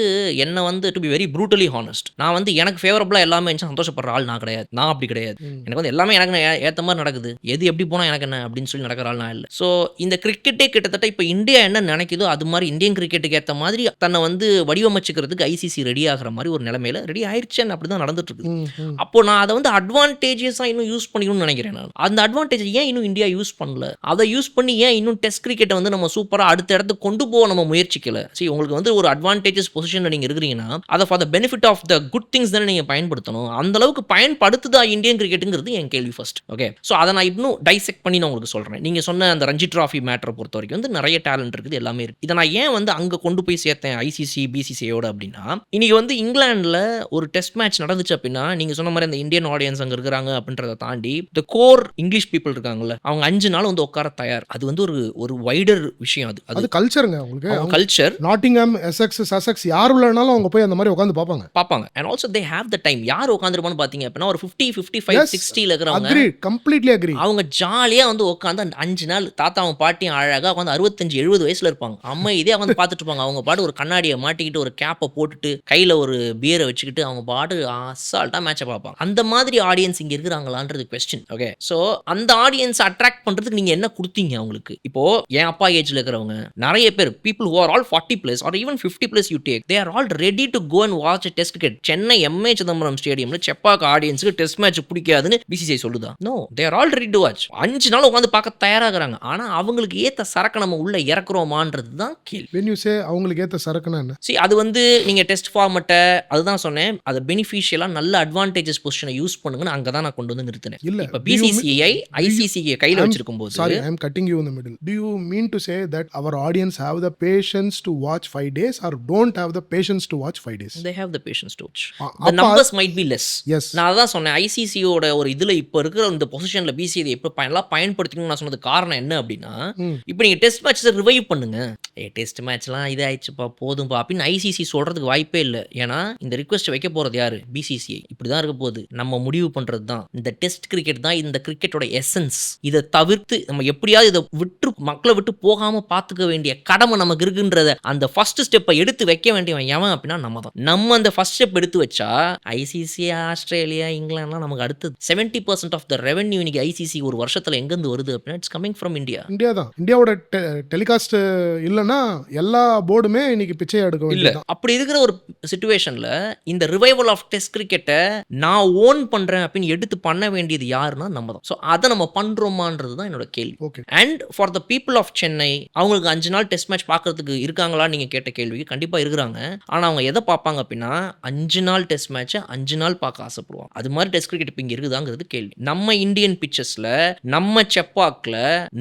என்னை வந்து to be very brutally honest, நான் வந்து எனக்கு ஃபேவரபுளாக எல்லாமே இருந்துச்சு சந்தோஷப்படுற ஆள் நான் கிடையாது. நான் அப்படி கிடையாது. எனக்கு வந்து எல்லாமே எனக்கு ஏற்ற மாதிரி நடக்குது, எது எப்படி போனால் எனக்கு என்ன அப்படின்னு சொல்லி நடக்கிற ஆள் நான் இல்லை. ஸோ இந்த கிரிக்கெட்டே கிட்டத்தட்ட இப்போ இந்தியா என்ன நினைக்குதோ அது மாதிரி இந்தியன் கிரிக்கெட்டுக்கு ஏற்ற மாதிரி தன்னை வந்து வடிவமைச்சுக்கிறதுக்கு ஐசிசி ரெடி ஆகிற மாதிரி ஒரு நிலைமையில ரெடி ஆயிடுச்சுன்னு அப்படி தான் நடந்துட்டு இருக்குது. அப்போ நான் அதை வந்து அட்வான்டேஜஸாக இன்னும் யூஸ் பண்ணிக்கணும்னு நினைக்கிறேன். நான் அந்த அட்வான்டேஜ் ஏன் இன்னும் இந்தியா யூஸ் பண்ணல, அதை யூஸ் பண்ணி ஏன் இன்னும் டெஸ்ட் கிரிக்கெட்டை வந்து நம்ம சூப்பராக அடுத்த இடத்துக்கு கொண்டு போக நம்ம முயற்சிக்கல. சரி, உங்களுக்கு வந்து ஒரு அட்வான்டேஜஸ் பொசிஷனில் நீங்கள் இருக்கிறீங்கன்னா அதை for the benefit of the good things தானே நீங்கள் பயன்படுத்தணும். அந்த அளவுக்கு பயன்படுத்துதா இந்தியன் கிரிக்கெட்டுங்கிறது என் கேள்வி ஃபர்ஸ்ட். ஓகே, ஸோ அதை நான் இன்னும் டைசெக்ட் பண்ணி நான் உங்களுக்கு சொல்கிறேன். நீங்கள் சொன்ன அந்த ரஞ்சி டிராஃபி மேட்டரை பொறுத்த வரைக்கும் வந்து நிறைய டேலண்ட் இருக்குது, எல்லாமே இருக்குது. இதை நான் ஏன் வந்து அங்கே கொண்டு போய் சேர்த்தேன் ஐசிசி பிசிசிஐயோட அப்படின்னா, இன்னைக்கு வந்து இங்கிலாந்துல ஒரு டெஸ்ட் மேட்ச் நடந்துச்சு அப்படின்னா நீங்கள் சொன்ன மாதிரி அந்த இந்தியன் ஆடியன்ஸ் அங்கே இருக்கிறாங்க அப்படின்றத தாண்டி த கோர் இங்கிலீஷ் பீப்புள் இருக்காங்கல்ல, அவங்க 5 நாள் வந்து உட்கார தயார். அது வந்து ஒரு வைடர் விஷயம். அது கல்ச்சருங்க. உங்களுக்கு கல்ச்சர். நாட்டிங்ஹாம், எசெக்ஸ், சசெக்ஸ் யார் உள்ளனாலும் அவங்க போய் அந்த மாதிரி உட்கார்ந்து பார்ப்பாங்க. And also they have the time. யார் உட்கார்ந்துருப்பான்னு பார்த்தீங்க அப்படின்னா ஒரு 50, 55, 60 இருக்கிறவங்க அக்ரி, கம்ப்ளீட்லி அக்ரி. அவங்க ஜாலியாக வந்து உட்காந்து அந்த 5 நாள் தாத்தாவும் பாட்டியும் அழகாக உட்காந்து 65, 70 வயசுல இருப்பாங்க. அம்மா இதே வந்து பார்த்துட்டு இருப்பாங்க. அவங்க பாட்டு ஒரு கண்ணாடியை மாட்டிக்கிட்டு ஒரு கேப்பை போட்டுட்டு கையில் ஒரு பியரை வச்சுக்கிட்டு அவங்க பாட்டு அசால்ட்டாக மேட்சை பார்ப்பாங்க. அந்த மாதிரி ஆடியன்ஸ் இங்கே இருக்கிறாங்களான்றது கொஸ்டின். ஓகே, ஸோ அந்த ஆடியன்ஸ் அட்ராக்ட் பண்ணுறதுக்கு நீங்கள் என்ன கொடுத்தீங்க அவங்களுக்கு? இப்போ என் அப்பா ஏஜில் இருக்கிறவங்க நிறைய பேர், people who are all 40+ or even 50+ you take, they are all ready to go and watch test cricket. Chennai MA Chidambaram ஸ்டேடியம்ல செப்பாக்கு ஆடியன்ஸுக்கு டெஸ்ட் மேட்ச் பிடிக்காதுன்னு பிசிசிஐ சொல்லுதா? No, they are all ready to watch. 5 நாள் உட்காந்து பார்க்க தயாராகிறாங்க. ஆனால் அவங்களுக்கு ஏற்ற சரக்கு நம்ம உள்ள இறக்குறோமான்றது தான் கேள்வி. when you say அவங்களுக்கு ஏற்ற சரக்குனா என்ன? See, அது வந்து நீங்கள் டெஸ்ட் ஃபார்மட்டை அதுதான் சொன்னேன், அது பெனிஃபிஷியலாக நல்ல அட்வான்டேஜஸ் பொசிஷனை யூஸ் பண்ணுங்கன்னு அங்கே தான் நான் கொண்டு வந்து நிறுத்தினேன். இல்லை, இப்போ பிசிசிஐ ஐசிசிஐ கையில் வச்சிருக்கும் போது, sorry I am cutting you in the middle. Do you mean to say that our audience have the patience to watch 5 days or don't have the patience to watch 5 days? They have the patience to watch. The numbers might be less. Yes. நான் அதான் சொன்னேன், ஐசிசியோட ஒரு இதில் இப்போ இருக்கிற இந்த பொசிஷனில் பிசிஐ எப்போ நல்லா பயன்படுத்திக்கணும்னு நான் சொன்னது காரணம் என்ன அப்படின்னா, இப்போ நீங்கள் டெஸ்ட் மேட்சை ரிவைவ் பண்ணுங்க, டெஸ்ட் மேட்ச்லாம் இது ஆயிடுச்சுப்பா போதும்பா அப்படின்னு ஐசிசி சொல்கிறதுக்கு வாய்ப்பே இல்லை. ஏன்னா இந்த ரிக்வெஸ்ட் வைக்க போகிறது யார்? பிசிசிஐ. இப்படி தான் இருக்க போகுது, நம்ம முடிவு பண்ணுறது தான். இந்த டெஸ்ட் கிரிக்கெட் தான் இந்த கிரிக்கெட்டோட எசன்ஸ். இதை தவிர்த்து நம்ம எப்படியாவது இதை விட்டு மக்களை விட்டு போகாமல் பார்த்துக்க வேண்டிய கடமை நமக்கு இருக்குன்றத அந்த ஃபர்ஸ்ட் ஸ்டெப்பை எடுத்து வைக்க வேண்டியவன் எவன் அப்படின்னா நம்ம தான். நம்ம அந்த ஃபர்ஸ்ட் ஸ்டெப் எடுத்து வச்சா ஐசிசி, ஆஸ்திரேலியா, இங்கிலாந்துலாம் நமக்கு அடுத்த அடுத்து 70% ஆஃப் த ரெவென்யூ இன்னைக்கு ஐசிசி ஒரு வருஷத்துல எங்கேருந்து வருது அப்படின்னா it's coming from India. India தான். இந்தியாவோட டெலிகாஸ்ட் இல்லைன்னா எல்லா போர்டுமே இன்னைக்கு பிச்சையை எடுக்க இல்ல வேண்டியது. அப்படி இருக்கிற ஒரு சுச்சுவேஷன்ல இந்த ரிவைவல் ஆஃப் டெஸ்ட் கிரிக்கெட்டை நான் ஓன் பண்றேன் அப்படின்னு எடுத்து பண்ண வேண்டியது யாருன்னா நம்ம தான். ஸோ அதை நம்ம பண்றோமான்றது தான் என்னோட கேள்வி. Okay. And for the people of Chennai, அவங்களுக்கு 5 நாள் டெஸ்ட் மேட்ச் பார்க்கறதுக்கு இருக்காங்களா நீங்க கேட்ட கேள்விக்கு கண்டிப்பா இருக்கிறாங்க. ஆனா அவங்க எதை பார்ப்பாங்க அப்படின்னா 5 நாள் டெஸ்ட் மேட்சை 5 நாள் பார்க்க ஆசைப்படுவாங்க. அது மாதிரி டெஸ்ட் கிரிக்கெட் இப்போ இங்க இருக்குதாங்கிறது கேள்வி. நம்ம இந்தியன் பிச்சஸ்ல நம்ம செப்பாக்ல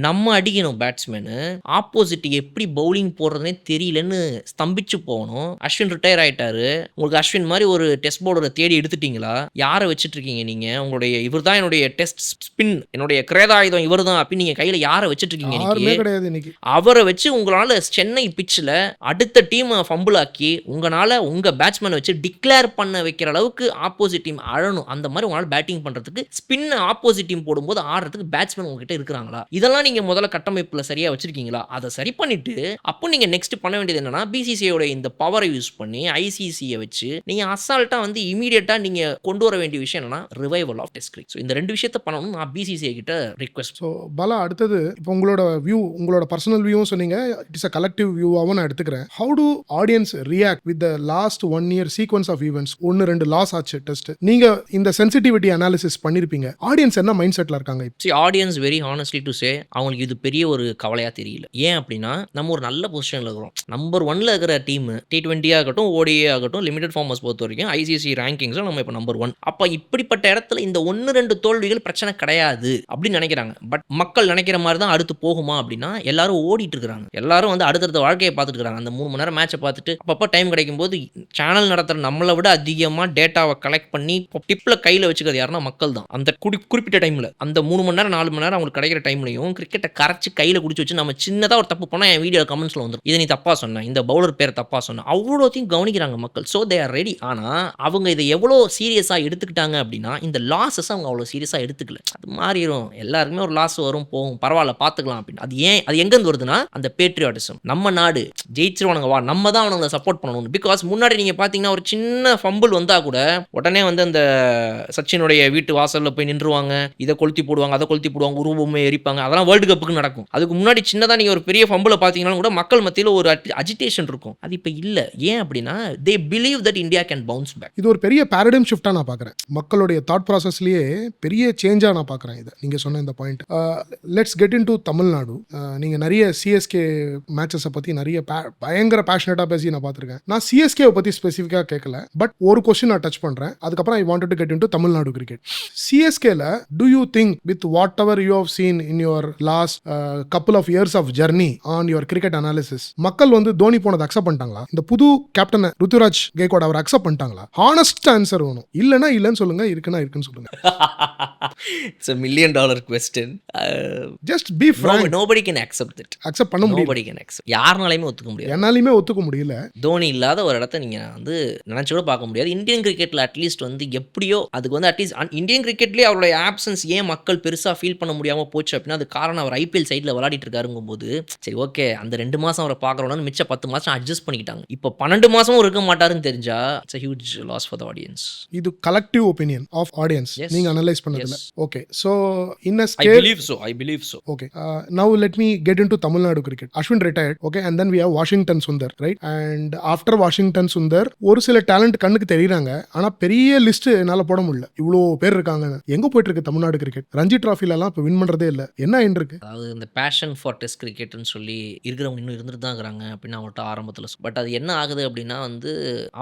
நம்ம அடிக்கணும் பேட்ஸ்மேனு, ஆப்போசிட் எப்படி பவுலிங் போடுறதுனே தெரியலன்னு ஸ்தம்பிச்சு போகணும். அஸ்வின் ரிட்டையர் ஆயிட்டாரு, உங்களுக்கு அஸ்வின் மாதிரி ஒரு டெஸ்ட் பவுலரை தேடி எடுத்துட்டீங்களா? யாரை வச்சுட்டு இருக்கீங்க நீங்க? உங்களுடைய இவர் தான் என்னுடைய டெஸ்ட் ஸ்பின், என்னுடைய கிரேதாயுதம் இவர் தான் அப்படின்னு நீங்க கையில யாரை வச்சுட்டு இருக்கீங்க? யாருமே கிடையாது இன்னைக்கு. அவரை வச்சு உங்களால சென்னை பிச்சில் அடுத்த டீமை ஃபம்பிள் ஆக்கி உங்களால உங்க பேட்ஸ்மேனை வச்சு டிக்ளேர் பண்ண வைக்கிற அளவுக்கு ஆப்போசிட் டீம் அழணும். அந்த மாதிரி உங்களால பேட்டிங் பண்றதுக்கு ஸ்பின் ஆப்போசிட் டீம் போடும்போது ஆடுறதுக்கு பேட்ஸ்மேன் உங்ககிட்ட இருக்கிறாங்களா? இதெல்லாம் நீங்க முதல்ல கட்டமைப்புல சரியா வச்சிருக்கீங்களா? அதை சரி பண்ணிட்டு அப்போ நீங்க நெக்ஸ்ட் பண்ண வேண்டியது என்னன்னா பிசிசிஐயோட இந்த பவரை யூஸ் பண்ணி ஐசிசியை வச்சு நீங்க அசால்ட்டா வந்து இமீடியட்டா நீங்க கொண்டு வர வேண்டிய விஷயம் என்னன்னா ரிவைவல் ஆஃப் டெஸ்ட் கிரிக்கெட். இந்த ரெண்டு விஷயத்தை பண்ணணும் நான் பிசிசிஐ கிட்ட ரிக்வெஸ்ட். ஸோ பாலா, அடுத்தது இப்போ உங்களோட வியூ, உங்களோட பர்சனல் வியூவும் சொன்னீங்க, இட்ஸ் அ கலெக்டிவ் வியூவாகவும் நான் எடுத்துக்கிறேன். How do audience react with the last 1 year sequence of events? 1-2 loss ஆச்சு டெஸ்ட். நீங்க இந்த சென்சிட்டிவிட்டி அனாலிசிஸ் பண்ணிருப்பீங்க. ஆடியன்ஸ் என்ன மைண்ட் செட்ல இருக்காங்க? Audience very honestly to say அவங்களுக்கு இது பெரிய ஒரு கவலையா தெரியல. ஏன் அப்படின்னா நம்ம ஒரு நல்ல பொசிஷன்ல இருக்கிறோம். நம்பர் 1ல இருக்கிற டீம் T20 ஆகட்டும், ODI ஆகட்டும், லிமிடெட் ஃபார்மர்ஸ் பொறுத்த வரைக்கும் ஐசிசி ரேங்கிங்ஸ்ல நம்ம இப்போ நம்பர் 1. அப்ப இப்படிப்பட்ட இடத்துல இந்த 1-2 தோல்விகள் பிரச்சனை கிடையாது அப்படின்னு நினைக்கிறாங்க. பட் மக்கள் நினைக்கிற மாதிரி தான் அடுத்து போகுமா அப்படின்னா எல்லாரும் ஓடிட்டு இருக்காங்க. எல்லாரும் வந்து அடுத்தடுத்த வாழ்க்கையை பார்த்துட்டு இருக்காங்க. அந்த 3 மணி நேரம் மேட்சை பார்த்துட்டு அப்பப்போ டைம் கிடைக்கும் போது சேனல் நடத்துற நம்மளை விட அதிகமாக டேட்டாவை கலெக்ட் பண்ணி டிப்ல கையில் வச்சுக்கிறது யாருன்னா மக்கள் தான். அந்த குறிப்பிட்ட டைம்ல அந்த 3 மணி நேரம் 4 மணி நேரம் அவங்களுக்கு கிடைக்கிற டைம்லையும் கிரிக்கெட்டை கரைச்சி கையில் குடிச்சு வச்சு நம்ம சின்னதாக ஒரு தப்பு பண்ணால் என் வீடியோ கமெண்ட்ஸ்ல வந்துடும், இதை நீ தப்பா சொன்ன, இந்த பவுலர் பேர் தப்பா சொன்ன, அவ்வளோத்தையும் கவனிக்கிறாங்க மக்கள். So they are ready. ஆனால் அவங்க இதை எவ்வளோ சீரியஸாக எடுத்துக்கிட்டாங்க அப்படின்னா இந்த லாஸஸ் அவங்க அவ்வளோ சீரியஸாக எடுத்துக்கல. அது மாறிடும், எல்லாருக்குமே ஒரு லாஸ் வரும் போகும், பரவாயில்ல பார்த்துக்கலாம் அப்படின்னு. அது ஏன், அது எங்கேருந்து வருதுன்னா அந்த பேட்ரியாட்டிசம். நம்ம நாடு ஜெயிச்சிருவானுங்க வா, நம்ம தான் அவனுங்களை சப்போர்ட் பண்ணணும். பிகாஸ் முன்னாடி நீங்கள் பார்த்தீங்கன்னா ஒரு சின்ன ஃபம்பிள் வந்தால் கூட உடனே வந்து அந்த சச்சினுடைய வீட்டு வாசலில் போய் நின்றுவாங்க, இதை கொளுத்தி போடுவாங்க, அதை கொளுத்தி போடுவாங்க, உருவமே எரிப்பாங்க. அதெல்லாம் வேர்ல்டு கப்புக்கு நடக்கும். அதுக்கு முன்னாடி சின்னதாக நீங்கள் ஒரு பெரிய ஃபம்பிளை பார்த்தீங்கன்னா கூட மக்கள் மத்தியில் ஒரு அஜிடேஷன் இருக்கும். அது இப்போ இல்லை. ஏன் அப்படின்னா they believe that India can bounce back. இது ஒரு பெரிய பேரடைம் ஷிஃப்டாக நான் பார்க்குறேன். மக்களுடைய தாட் ப்ராசஸ்லேயே பெரிய சேஞ்சாக நான் பார்க்குறேன் இதை. நீங்கள் சொன்ன இந்த point. Let's get into Tamil Nadu. நீங்கள் நிறைய சிஎஸ்கே மேட்சஸை பற்றி நிறைய பயங்கர பேஷனேட்டாக பேசி நான் பார்த்துருக்கேன். நான் சிஎஸ்கேவை பற்றி ஸ்பெசிஃபிக்காக கேட்கல, பட் ஒரு கொஸ்டின் நான் டச் பண்ணுறேன். அதுக்கப்புறம் I wanted to get into Tamil Nadu cricket. சிஎஸ்கேல do you think with whatever you have seen in your last couple of years of journey on your cricket analysis, மக்கள் வந்து தோனி போனதை அக்செப்ட் பண்ணிட்டாங்களா? இந்த புது கேப்டன் ருத்துராஜ் கேக்வாட் அவர் அக்செப்ட் பண்ணிட்டாங்களா? ஹானஸ்ட் ஆன்சர் வேணும். இல்லைன்னா இல்லைன்னு சொல்லுங்க, இருக்குன்னா இருக்குன்னு சொல்லுங்க. It's a $1 million question. Just be frank. Nobody can accept it. Accept பண்ண முடியல. Nobody can accept. யாருனாலையுமே ஒத்துக்க முடியாது. என்னாலையுமே ஒத்துக்க முடியல. தோனி இல்லாத ஒரு இடத்த நீங்க வந்து நினைச்சு கூட பார்க்க முடியாது. இந்தியன் கிரிக்கெட்ல அட்லீஸ்ட் வந்து எப்படியோ அதுக்கு வந்து அட்லீஸ்ட் இந்தியன் கிரிக்கெட்லேயே அவருடைய ஆப்சன்ஸ் ஏன் மக்கள் பெருசாக ஃபீல் பண்ண முடியாமல் போச்சு அப்படின்னா அது காரணம் அவர் ஐபிஎல் சைடில் விளையாடிட்டு இருக்காருங்கும் போது சரி ஓகே அந்த 2 மாதம் அவரை பார்க்குறோன்னு மிச்சம் 10 மாதம் அட்ஜஸ்ட் பண்ணிக்கிட்டாங்க. இப்போ 12 மாதமும் இருக்க மாட்டாருன்னு தெரிஞ்சா it's a huge loss for the audience. இது கலெக்டிவ் ஒபினியன் ஆஃப் ஆடியன்ஸ். நீங்க அனலைஸ் பண்ணதுல. Okay, so in a scale I believe so. Okay, now let me get into Tamil Nadu cricket. Ashwin retired, okay, and then we have Washington Sundar, right? And after Washington Sundar ஒரு சில டேலண்ட் கண்ணுக்கு தெரியுறாங்க, ஆனா பெரிய லிஸ்ட் என்னால போட முடியல. இவ்வளோ பேர் இருக்காங்க. எங்க போயிட்டு இருக்கு தமிழ்நாடு கிரிக்கெட்? ரஞ்சி டிராஃபில எல்லாம் இப்போ வின் பண்றதே இல்லை. என்ன இருக்கு? அதாவது இந்த பேஷன் ஃபார் டெஸ்ட் கிரிக்கெட்னு சொல்லி இருக்கிறவங்க இன்னும் இருந்துட்டு தான் இருக்கிறாங்க அப்படின்னு அவங்கள்ட்ட ஆரம்பத்தில். பட் அது என்ன ஆகுது அப்படின்னா வந்து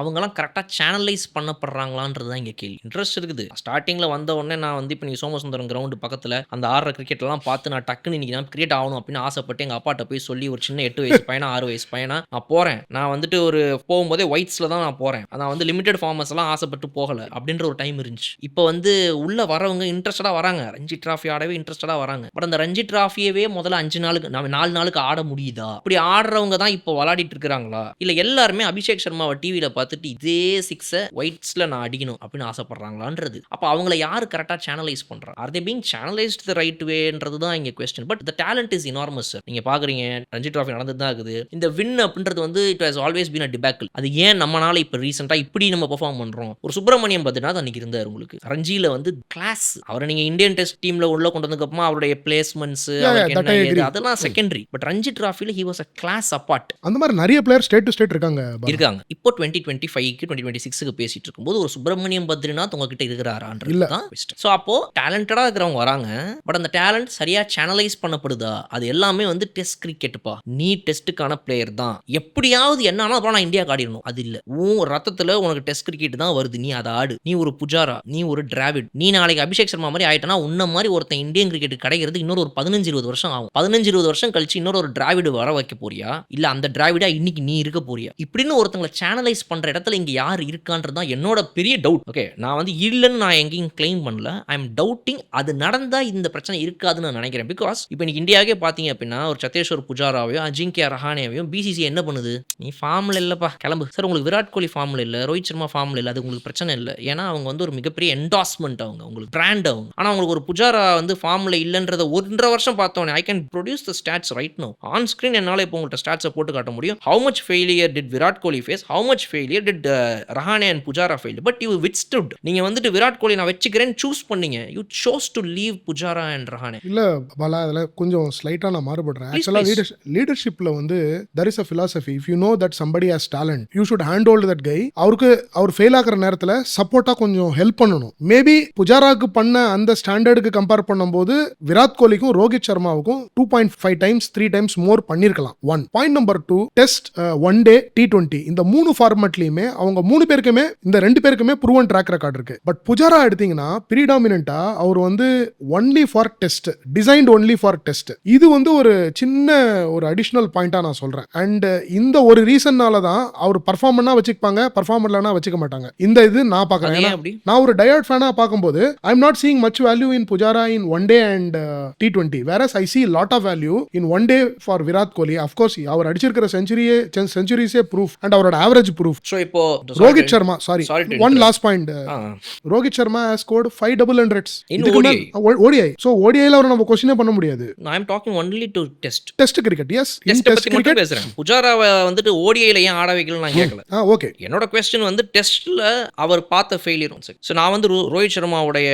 அவங்கலாம் கரெக்டாக சேனலைஸ் பண்ணப்படுறாங்களான்றது தான் இங்கே கேள்வி. இன்ட்ரெஸ்ட் இருக்குது. ஸ்டார்டிங்கில் வந்த உடனே நான் வந்து இப்போ நீங்கள் சோமசுந்தரம் கிரவுண்டு பக்கத்தில் அந்த ஆடுற கிரிக்கெட்லாம் பார்த்து நான் டக்குன்னு இன்னைக்கு நான் கிரியேட் ஆகணும் அப்படின்னு ஆசைப்பட்டு எங்கள் அப்பாட்ட போய் சொல்லி ஒரு சின்ன 8 வயசு பையனா 6 வயசு பையனா நான் போகிறேன். நான் வந்துட்டு ஒரு போகும்போதே ஒயிட்ஸில் தான் நான் போகிறேன். நான் வந்து லிமிடெட் ஃபார்மர்ஸ் எல்லாம் ஆசைப்பட்டு போகலை அப்படின்ற ஒரு டைம் இருந்துச்சு. இப்போ வந்து உள்ள வரவங்க இன்ட்ரெஸ்டடாக வராங்க. ரஞ்சி டிராஃபி ஆடவே இன்ட்ரெஸ்டடாக வராங்க. பட் அந்த ரஞ்சி டிராஃபியவே முதல்ல 5 நாளுக்கு 4 நாளுக்கு ஆட முடியுதா? இப்படி ஆடுறவங்க தான் இப்போ விளையாடிட்டு இருக்கிறாங்களா? இல்லை எல்லாருமே அபிஷேக் சர்மாவை டிவியில் பார்த்துட்டு இதே 6 ஒயிட்ஸில் நான் அடிக்கணும் அப்படின்னு ஆசைப்படுறாங்களான்றது. அப்போ அவங்கள யார் கரெக்டாக சேனலைஸ் பண்ணுறாங்க? Are they being channelised the right வேன்றது தான் இங்கே question. But the talent is enormous sir. நீங்கள் பார்க்குறீங்க ரஞ்சி டிராஃபி நடந்துட்டு தான் இருக்குது. இந்த வின் அப்படின்றது வந்து it has always been a debacle. அது ஏன் நம்மளால இப்போ ரீசெண்டாக இப்படி நம்ம பெர்ஃபார்ம் பண்ணுறோம்? ஒரு சுப்பிரமணியம் பார்த்தீங்கன்னா அன்னைக்கு இருந்தார் உங்களுக்கு. ரஞ்சி ரஞ்சியில் வந்து கிளாஸ். அவரை நீங்கள் இந்தியன் டெஸ்ட் டீமில் உள்ள கொண்டு வந்ததுக்கப்புறமா அவருடைய பிளேஸ்மெண்ட்ஸ் that I agree. அதெல்லாம் செகண்டரி. பட் ரஞ்சி டிராஃபியில் he was a class apart. அந்த மாதிரி நிறைய பிளேயர் ஸ்டேட் டு ஸ்டேட் இருக்காங்க பாலா. இருக்காங்க. இப்போ 2025க்கு 2026க்கு பேசிட்டு இருக்கும்போது ஒரு சுப்பிரமணியம் பத்ரிநாத் உங்ககிட்ட இருக்கிறாரான்றது தான் பெஸ்ட். ஸோ அப்போ டேலண்டடா இருக்கிறவங்க வராங்க. பட் அந்த டேலண்ட் சரியா சேனலைஸ் பண்ணப்படுதா? அது எல்லாமே வந்து டெஸ்ட் கிரிக்கெட்டுப்பா. நீ டெஸ்ட்டுக்கான பிளேயர் தான். எப்படியாவது என்னன்னா அப்புறம் நான் இந்தியா ஆடிடணும். அது இல்ல. உன் ரத்தத்துல உனக்கு டெஸ்ட் கிரிக்கெட் தான் வருது. நீ அதை ஆடு. நீ ஒரு புஜாரா, நீ ஒரு டிராவிட், நீ நாளைக்கு அபிஷேக் சர்மா மாதிரி ஆயிட்டனா உன்ன மாதிரி ஒருத்தன் இந்தியன் கிரிக்கெட் கிடைக்கிறது இன்னொரு ஒரு 15-20 வருஷம் ஆகும். 15-20 வருஷம் கழிச்சு இன்னொரு ஒரு டிராவிட் வர வைக்க போறியா? இல்ல அந்த டிராவிடா இன்னைக்கு நீ இருக்க போறியா? இப்படின்னு ஒருத்தங்களை சேனலைஸ் பண்ற இடத்துல இங்க யார் இருக்கான்றதுதான் என்னோட பெரிய டவுட். ஓகே, நான் வந்து இல்லைன்னு நான் எங்கேயும் கிளைம் பண்ணல. ஐ எம் டவுட்டிங் அது நடந்தா இந்த பிரச்சனை இருக்காதுன்னு நான் நினைக்கிறேன். பிகாஸ் இப்போ இன்னைக்கு இந்தியாவே பார்த்தீங்க அப்படின்னா ஒரு சத்தேஸ்வர் புஜாராவையும் அஜிங்கியா ரஹானேவையும் பிசிசி என்ன பண்ணுது? நீ ஃபார்ம்ல இல்லப்பா, கிளம்பு சார். உங்களுக்கு விராட் கோலி ஃபார்ம்ல இல்லை, ரோஹித் சர்மா ஃபார்ம்ல இல்லை, அது உங்களுக்கு பிரச்சனை இல்லை. ஏன்னா அவங்க வந்து ஒரு மிகப்பெரிய என்டாஸ்மெண்ட், அவங்க உங்களுக்கு பிராண்ட் அவங்க. ஆனால் உங்களுக்கு ஒரு புஜாரா வந்து ஃபார்ம்ல இல்லைன்றத 1.5 வருஷம் பார்த்தோன்னே I can produce the stats right now on screen. என்னால் இப்போ உங்கள்கிட்ட ஸ்டாட்ஸை போட்டு காட்ட முடியும். How much failure did Virat Kohli face, how much failure did Rahane and Pujara fail. But you withstood. நீங்க வந்துட்டு விராட் கோலி நான் வச்சுக்கிறேன் சூஸ் பண்ணீங்க. You chose to leave Pujara and Rahane. இல்ல பாலா, அதில் கொஞ்சம் ஸ்லைட்டாக நான் மாறுபடுறேன். ஆக்சுவலாக லீடர்ஷிப்பில் வந்து there is a philosophy. If you know that somebody has talent, you should handhold that guy. அவர் ஃபெயில் ஆகிற நேரத்தில் சப்போர்ட்டாக கொஞ்சம் ஹெல்ப் பண்ணணும். மேபி புஜாராக்கு பண்ண அந்த ஸ்டாண்டர்டுக்கு கம்பேர் பண்ணும்போது விராட் கோலிக்கும் ரோஹித் சர்மாவுக்கும் 2.5 times 3 times மோர் பண்ணியிருக்கலாம். 1 point. Number 2, test, one day, T20 இந்த 3 ஃபார்மேட்லையுமே அவங்க 3 பேருக்குமே இந்த 2 பேருக்குமே ப்ரூவன் ட்ராக் ரெக்கார்ட் இருக்கு. பட் புஜாரா எடுத்தீங்கன்னா ப்ரீடாமினண்டா அவர் வந்து only for test, designed only for test. இது வந்து ஒரு சின்ன ஒரு அடிஷனல் பாயிண்டா நான் சொல்றேன். அண்ட் இந்த ஒரு ரீசன்னால தான் அவர் பர்ஃபார்ம் பண்ணா வச்சுப்பாங்க, பர்ஃபார்ம் பண்ணலனா வச்சுக்க மாட்டாங்க. இந்த இது நான் பார்க்கறேன். நான் ஒரு டயர்ட் ஃபேனா பார்க்கும்போது I am not seeing much value in Pujara in one day and T20, whereas I see lot of value in one day for Virat Kohli. Of course அவர் அடிச்சிருக்கிற செஞ்சுரிஸே ப்ரூஃப் அண்ட் அவரோட ஆவரேஜ் ப்ரூஃப். ஸோ இப்போ Rohit Sharma, sorry, one last point. Rohit Sharma has scored 5 double hundreds in ODI. So ODI ல நம்ம क्वेश्चனே பண்ண முடியாது. I am talking only to test cricket. Yes, in test cricket பேசுறேன். புஜாராவை வந்துட்டு ODI ல ஏன் ஆட வைக்கல நான் கேட்கல. ஓகே, என்னோட क्वेश्चन வந்து டெஸ்ட்ல அவர் பார்த்த ஃபெயிலியர். சோ நான் வந்து ரோஹித் சர்மாவுடைய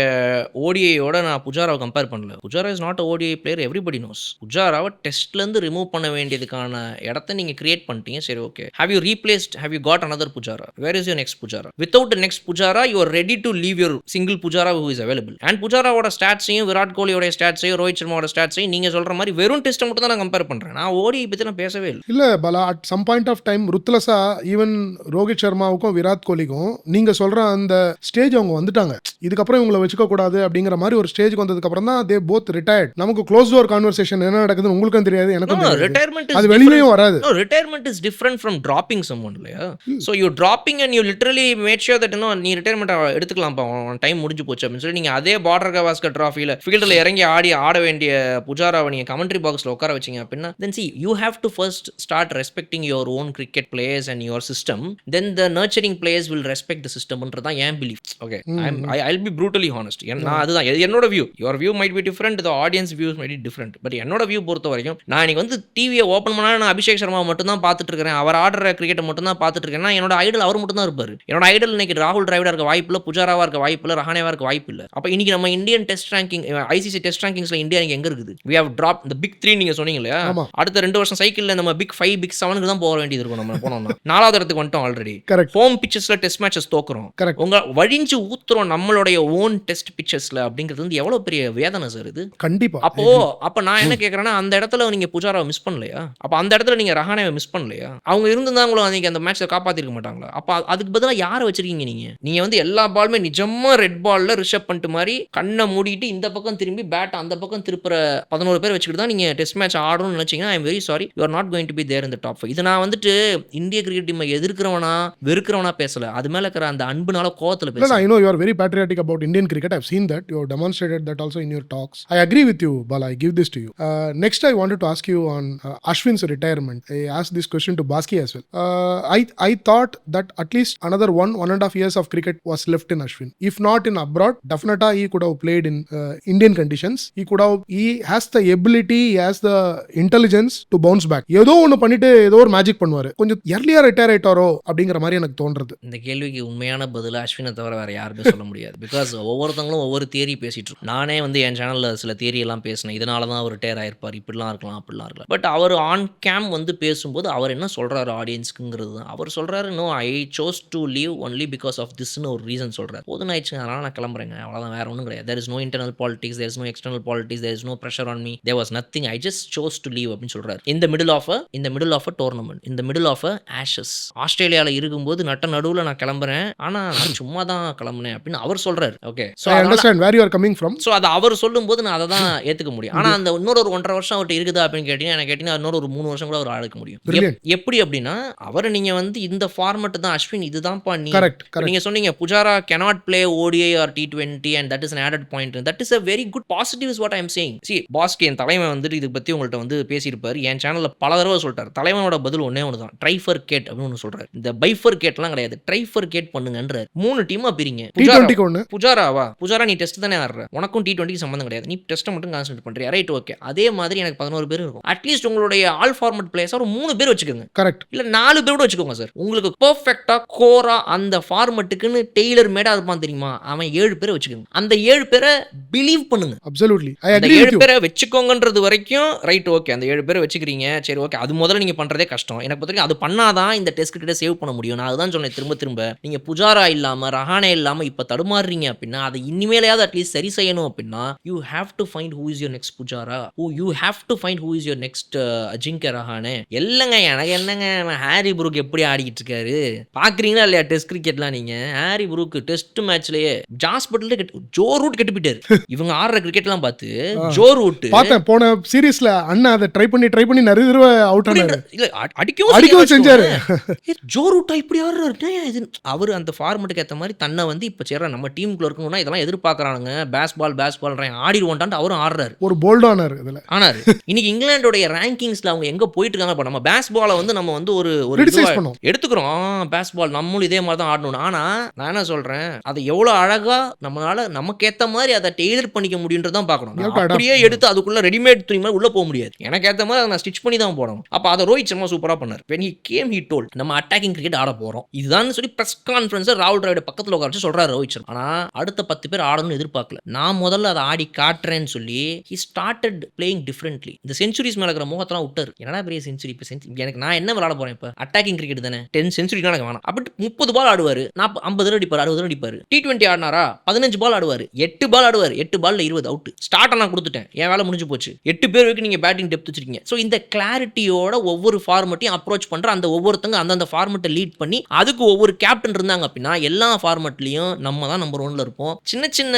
ODI யோட நான் புஜாராவை கம்பேர் பண்ணல. Pujara is not a ODI player, everybody knows. புஜாராவை டெஸ்ட்ல இருந்து ரிமூவ் பண்ண வேண்டியதுக்கான இடத்தை நீங்க கிரியேட் பண்ணிட்டீங்க. சரி, okay. Have you replaced, have you got another Pujara? Where is your next Pujara? Without the next Pujara, you are ready to leave your single Pujara who is available. And Pujara ஓட ஸ்டாட்ஸையும் விராட் கோலியோட ஸ்டாட்ஸையும் ரோஹித் சர்மாவோட ஸ்டாட்ஸையும் நீங்க சொல்ற மாதிரி வெறும் டெஸ்ட்டை மட்டும் தான் நான் கம்பேர் பண்றேன். நான் ODI பத்தி நான் பேசவே இல்லை. இல்ல Bala, at some point of time ருத்லஸா ஈவன் ரோஹித் சர்மாவுக்கும் விராட் கோலிக்கும் நீங்க சொல்ற அந்த ஸ்டேஜ் அவங்க வந்துட்டாங்க. இதுக்கப்புறம் இவங்களை வச்சுக்க கூடாது அப்படிங்கிற மாதிரி ஒரு ஸ்டேஜ்க்கு வந்ததுக்கு அப்புறம் தான் தே போத் ரிட்டையர்ட். நமக்கு க்ளோஸ் டோர் கான்வர்சேஷன் என்ன நடக்குதுன்னு உங்களுக்கும் தெரியாது, எனக்கும் தெரியாது. ரிட்டையர்மெண்ட் அது வெளியிலயும் வராது. No, retirement is different from dropping someone, இல்லையா? So you dropping and you literally made sure that நீ ரிட்டையர்மெண்ட் எடுத்துக்கலாம்ப்பா, உன் டைம் முடிஞ்சு போச்சு அப்படின்னு சொல்லி நீங்க அதே பார்டர் கவாஸ்கர் டிராஃபியில் ஃபீல்டில் இறங்கி ஆட வேண்டிய புஜாராவை நீங்க கமெண்ட்ரி பாக்ஸில் உட்கார வச்சிங்க அப்படின்னா then see you have to first start respecting your own cricket players and your system, then the nurturing players will respect the system ன்றதான் N belief. Okay, I'll be brutally honest. நான் அதுதான் என்னோட view. Your view might be different, the audience views might be different, but என்னோட view பொறுத்த வரைக்கும் நான் இன்னைக்கு வந்து டிவியை ஓப்பன் பண்ணா நான் அபிஷேக் சர்மா மட்டும் தான் பார்த்துட்டு இருக்கிறேன், அவர் ஆடுற கிரிக்கெட்டை மட்டும் தான் பார்த்துட்டு இருக்கேன். என்னோட ஐடல் அவர் மட்டும் தான் இருப்பாரு. என்னோட ஐடல் இன்னைக்கு ராகுல் டிராவிடா இருக்க வாய்ப்பு இல்லை, புஜாராவா இருக்க வாய்ப்பு இல்லை, ரஹானேவா இருக்க வாய்ப்பு இல்லை. அப்போ இன்னைக்கு நம்ம Indian test ranking, ICC test ரேங்கிங்ஸ்ல இந்தியா எங்க இருக்குது? we have dropped the big 3 நீங்க சொன்னீங்க இல்லையா? அடுத்த 2 வருஷம் சைக்கிள்ல நம்ம big 5 big 7க்கு தான் போக வேண்டியது இருக்கும். நம்ம போனோம்னா 4வது இடத்துக்கு வந்துட்டோம் ஆல்ரெடி. ஹோம் பிச்சஸ்ல டெஸ்ட் மேட்சஸ் தோக்குறோம், உங்க வழிஞ்சு ஊத்துறோம் நம்மளுடைய ஓன் டெஸ்ட் பிச்சஸ்ல. அப்படிங்கிறது வந்து எவ்வளவு பெரிய வேதனை சார் இது. கண்டிப்பா. அப்ப நான் என்ன கேட்கறேன்னா, அந்த இடத்துல நீங்க புஜாராவை மிஸ் பண்ணலையா? அப்ப அந்த இடத்துல நீங்க ரஹானேவை மிஸ் பண்ணலையா? அவங்க இருந்திருந்தாங்களோ அன்னைக்கு அந்த மேட்ச்ல காப்பாத்திருக்க மாட்டாங்களா? அப்ப அதுக்கு பதிலாக யாரை வச்சிருக்கீங்க நீங்க வந்து எல்லா பாலுமே நிஜமா ரெட் பால்ல ரிஷப் பண்ணிட்டு மாதிரி கண்ணை மூடிட்டு இந்த பக்கம் திரும்பி பேட் அந்த பக்கம் திருப்புற 11 பேர் வச்சுக்கிட்டு தான் நீங்க டெஸ்ட் மேட்ச் ஆடணும்னு நினைச்சீங்கன்னா I am very sorry, you are not going to be there in the top 5. இது நான் வந்துட்டு இந்திய கிரிக்கெட் டீமை எதிர்க்கிறவனா வெறுக்கிறவனா பேசல, அது மேல இருக்கிற அந்த அன்புனால கோவத்துல பேசல. I know you are very patriotic about Indian cricket. I've seen that, you have demonstrated that also in your talks. I agree with you, Bala. I give this to you. Next I wanted to ask you on Ashwin's retirement. I asked this question to Baski as well. I thought that at least another 1.5 years of cricket was left in Ashwin. If not in abroad, definitely he could have played in Indian conditions. He has the ability, he has the intelligence to bounce back. ஏதோ ஒன்று பண்ணிட்டு ஏதோ ஒரு மேஜிக் பண்ணுவாரு. கொஞ்சம் earlier retire ஆயிட்டாரோ அப்படிங்கிற மாதிரி எனக்கு தோன்றது. இந்த கேள்விக்கு உண்மையான பதில் அஸ்வினை தவிர வேற யாருமே சொல்ல முடியாது. பிகாஸ் ஒவ்வொருத்தவங்களும் ஒவ்வொரு தியரி பேசிட்டு இருக்கோம். நானே வந்து என் சேனலில் சில தியரி எல்லாம் பேசினேன், இதனால தான் அவர் டேர் ஆயிருப்பார், இப்படிலாம் இருக்கலாம் அப்படிலாம் இருக்கலாம். பட் அவர் ஆன் கேம் வந்து பேசும்போது அவர் என்ன சொல்கிறாரு ஆடியன்ஸ்க்குங்கிறது தான். அவர் சொல்கிறாரு, no I chose to leave only because of திஸ்னு ஒரு ரீசன் சொல்கிறார். போதும் ஆயிடுச்சு, அதனால் நான் கிளம்புறேங்க, அவ்வளோதான், வேற ஒன்றும் கிடையாது. There is no internal politics, there is no external politics, there is no pressure on me, there was nothing, I just chose to leave அப்படின்னு சொல்கிறார். இந்த மிடில் ஆஃப் அ டோர்னமெண்ட், இந்த மிடில் ஆஃப் அ ஆஷஸ், ஆஸ்திரேலியாவில் இருக்கும்போது நடுவில் நான் கிளம்புறேன், ஆனால் நான் சும்மா தான் கிளம்புனேன் அப்படின்னு அவர் சொல்கிறார். Okay, so I understand where you are coming from. So அதை அவர் சொல்லும்போது நான் அதை தான் ஏற்றுக்க முடியும். ஆனால் அந்த இன்னொரு ஒரு 1.5 வருஷம் அவர்கிட்ட இருக்குதா அப்படின்னு கேட்டீங்கன்னா, எனக்கு கேட்டீங்கன்னா இன்னொரு ஒரு 3 வருஷம் கூட அவர் ஆளுக்க முடியும். Brilliant. எப்படி அப்படின்னா, அவரை நீங்கள் வந்து இந்த ஃபார்மெட் தான் அஸ்வின், இதுதான்ப்பா நீ, Correct. நீங்க சொன்னீங்க Pujara cannot play ODI or T20 and that is an added point. That is a very good positive is what I am saying. See, Bhaski என் தலைவன் வந்துட்டு இதை பற்றி உங்கள்கிட்ட வந்து பேசியிருப்பார், என் சேனலில் பல தடவை சொல்லிட்டார். தலைவனோட பதில் ஒன்றே ஒன்று தான், ட்ரைஃபர்கேட் அப்படின்னு ஒன்று சொல்கிறார். இந்த பைஃபர்கேட்லாம் கிடையாது, ட்ரைஃபர்கேட் பண்ணுங்கன்றார். 3 டீமாக பிரிங்க. T20 ஒன்று புஜாரா நீ டெஸ்ட் தானே ஆடுற, உனக்கும் T20 சம்மந்தம் கிடையாது, நீ டெஸ்ட்டை மட்டும் கான்சென்ட்ரேட் பண்ணுறியா, ரைட், ஓகே. அதே மாதிரி எனக்கு 11 பேர் இருக்கும். அட்லீஸ்ட் உங்களுடைய ஆல் ஃபார்மட் பிளேயர்ஸ் ஒரு 3 பேர் வச்சுக்கோங்க, கரெக்ட், இல்ல 4 பேர் கூட வச்சுக்கோங்க சார். உங்களுக்கு பெர்ஃபெக்ட்டா கோரா அந்த ஃபார்மட்டுக்குன்னு டெய்லர் மேடா இருப்பான் தெரியுமா, அவன் 7 பேரை வச்சுக்கோங்க. அந்த 7 பேரை பிலீவ் பண்ணுங்க. அப்சல்யூட்லி ஐ அந்த அக்ரி 7 வித் யூ. பேரை வச்சுக்கோங்கன்றது வரைக்கும் ரைட், ஓகே. அந்த 7 பேரை வச்சுக்கிறீங்க, சரி, ஓகே. அது முதல்ல நீங்க பண்றதே கஷ்டம். எனக்கு பொறுத்த வரைக்கும் அது பண்ணாதான் இந்த டெஸ்ட் கிரிக்கெட்டை சேவ் பண்ண முடியும். நான் அதுதான் சொன்னேன் திரும்ப. நீங்க புஜாரா இல்லாம ரஹானே இல்லாம இப்ப தடுமாறுறீங்க அப்படின்னா, அதை இனிமேலையாவது அட்லீஸ்ட் சரி செய்யணும் அப்படின்னா, you have to find who is your next Pujara, you have to find who is your next Ajinkya Rahane. இல்லைங்க, எனக்கு என்னங்க, ஹாரி புரூக் எப்படி ஆடிக்கிட்டு இருக்காரு பாக்குறீங்களா இல்லையா? டெஸ்ட் கிரிக்கெட்லாம் நீங்க ஹாரி புரூக் டெஸ்ட் மேட்ச்லயே ஜாஸ் பட்லர் ஜோ ரூட் கெட்டு போயிட்டாரு. இவங்க ஆடுற கிரிக்கெட்லாம் பார்த்து ஜோ ரூட் பார்த்தேன் போன சீரிஸ்ல அண்ணா அதை ட்ரை பண்ணி நிறைய தடவை அவுட் ஆனாரு, இல்ல அடிக்கவும் செஞ்சாரு. ஜோ ரூட்டா இப்படி ஆடுறாரு. அவர் அந்த ஃபார்மெட்டுக்கு ஏற்ற மாதிரி தன்னை வந்து இப்ப சேர நம்ம டீமுக்குள்ள இருக்கணும்னா இதெல்லாம் எதிர்பார்க்கறானுங்க, பேஸ்பால் ஆடிடுவோன்டான்ட்டு அவரும் ஆடுறாரு. ஒரு போல்டானார் இதுல ஆனாரு. இன்னைக்கு இங்கிலாந்துடைய ரேங்கிங்ஸ்ல அவங்க எங்க போயிட்டு இருக்காங்க. இப்ப நம்ம பேஸ்பாலை வந்து நம்ம வந்து ஒரு Criticize பண்ணோம். எடுத்துக்கிறோம், பேஸ்பால் நம்மளும் இதே மாதிரி தான் ஆடணும். ஆனா நான் என்ன சொல்றேன், அதை எவ்வளவு அழகா நம்மளால நமக்கு ஏத்த மாதிரி அதை டெய்லர் பண்ணிக்க முடியுன்றதான் பார்க்கணும். You have to adapt. அப்படியே எடுத்து அதுக்குள்ள ரெடிமேட் துணி மாதிரி உள்ள போக முடியாது. எனக்கு ஏத்த மாதிரி அதை நான் ஸ்டிச் பண்ணி தான் போடணும். அப்ப அதை ரோஹித் சர்மா சூப்பரா பண்ணார். when he came he told நம்ம அட்டாக்கிங் கிரிக்கெட் ஆட போறோம் இதுதான் சொல்லி பிரஸ் கான்ஃபரன்ஸ் ராகுல் டிராவிட பக்கத்துல உட்கார்ந்து சொல்றாரு ரோஹித் சர்மா. ஆனா அடுத்த 10 பேர் ஆடணும்னு எதிர்பார்க்கல. நான் முதல்ல அதை ஆடி காட்டுறேன்னு சொல்லி he started playing differently. இந்த செஞ்சுரிஸ் மேல இருக்கிற முகத்தெல்லாம் விட்டாரு. என்னடா பெரிய செஞ்சுரி, இப்ப எனக்கு நான் என்ன விளையாட போறேன், இப்ப அட்டாக்கிங் கிரிக்கெட் தானே, 10 செஞ்சுரினா எனக்கு வேணாம். அப்படி 30 பால் ஆடுவாரு, 50 ரன் அடிப்பாரு, 60 ரன் அடிப்பாரு. T20 ஆடினாரா 15 பால் ஆடுவாரு, 8 பால் ஆடுவாரு, 8 பால்ல 20 அவுட். ஸ்டார்ட் நான் கொடுத்துட்டேன், என் வேலை முடிஞ்சு போச்சு. 8 பேர் வரைக்கும் நீங்க பேட்டிங் டெப்த் வச்சிருக்கீங்க. ஸோ இந்த கிளாரிட்டியோட ஒவ்வொரு ஃபார்மெட்டையும் அப்ரோச் பண்ற அந்த ஒவ்வொருத்தங்க அந்தந்த ஃபார்மெட்டை லீட் பண்ணி அதுக்கு ஒவ்வொரு கேப்டன் இருந்தாங்க அப்படின்னா எல்லா ஃபார்மெட்லயும் நம்ம தான் நம்பர் 1ல இருப்போம். சின்ன